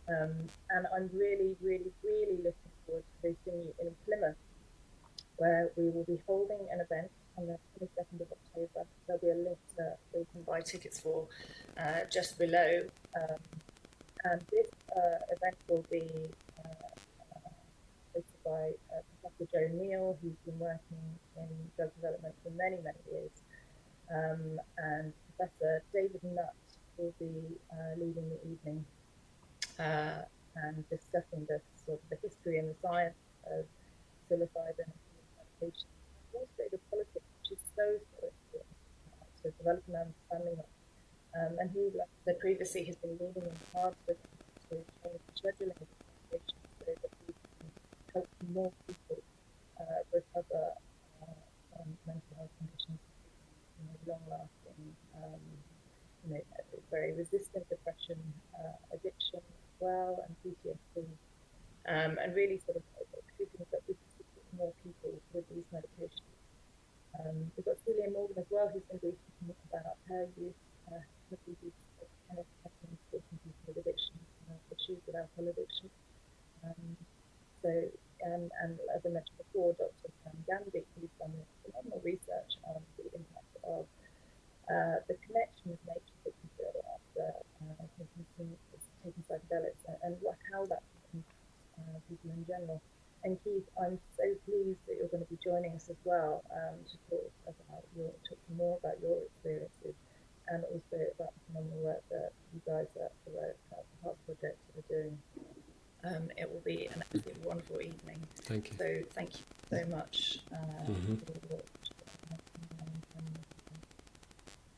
And I'm really, really, really looking forward to hosting you in Plymouth, where we will be holding an event on the 22nd of October. There'll be a link where you can buy tickets for just below. And this event will be hosted by Professor Joe Neal, who's been working in drug development for many, many years. And Professor David Nutt will be leading the evening and discussing the sort of the history and the science of psilocybin and meditation, and also the politics, which is so important to develop an understanding of. And he, like I said previously, has been leading in hard to change the scheduling of meditation so that we can help more people recover from mental health conditions, you know, long-lasting, you know, very resistant depression, addiction as well, and PTSD. And really sort of hoping that we can support more people with these medications. We've got Celia Morgan as well, who's going to be talking about her use, kind of supporting people with addiction, issues with alcohol addiction. So, and as I mentioned before, Dr. Sam Gandhi, who's done phenomenal research on the impact of the connection with nature that you feel after taking psychedelics, and how that impacts people in general. And Keith, I'm so pleased that you're going to be joining us as well to talk more about your experiences, and also about the phenomenal work that you guys at the Heart Project are doing. It will be an absolutely wonderful evening. Thank you. So thank you so much for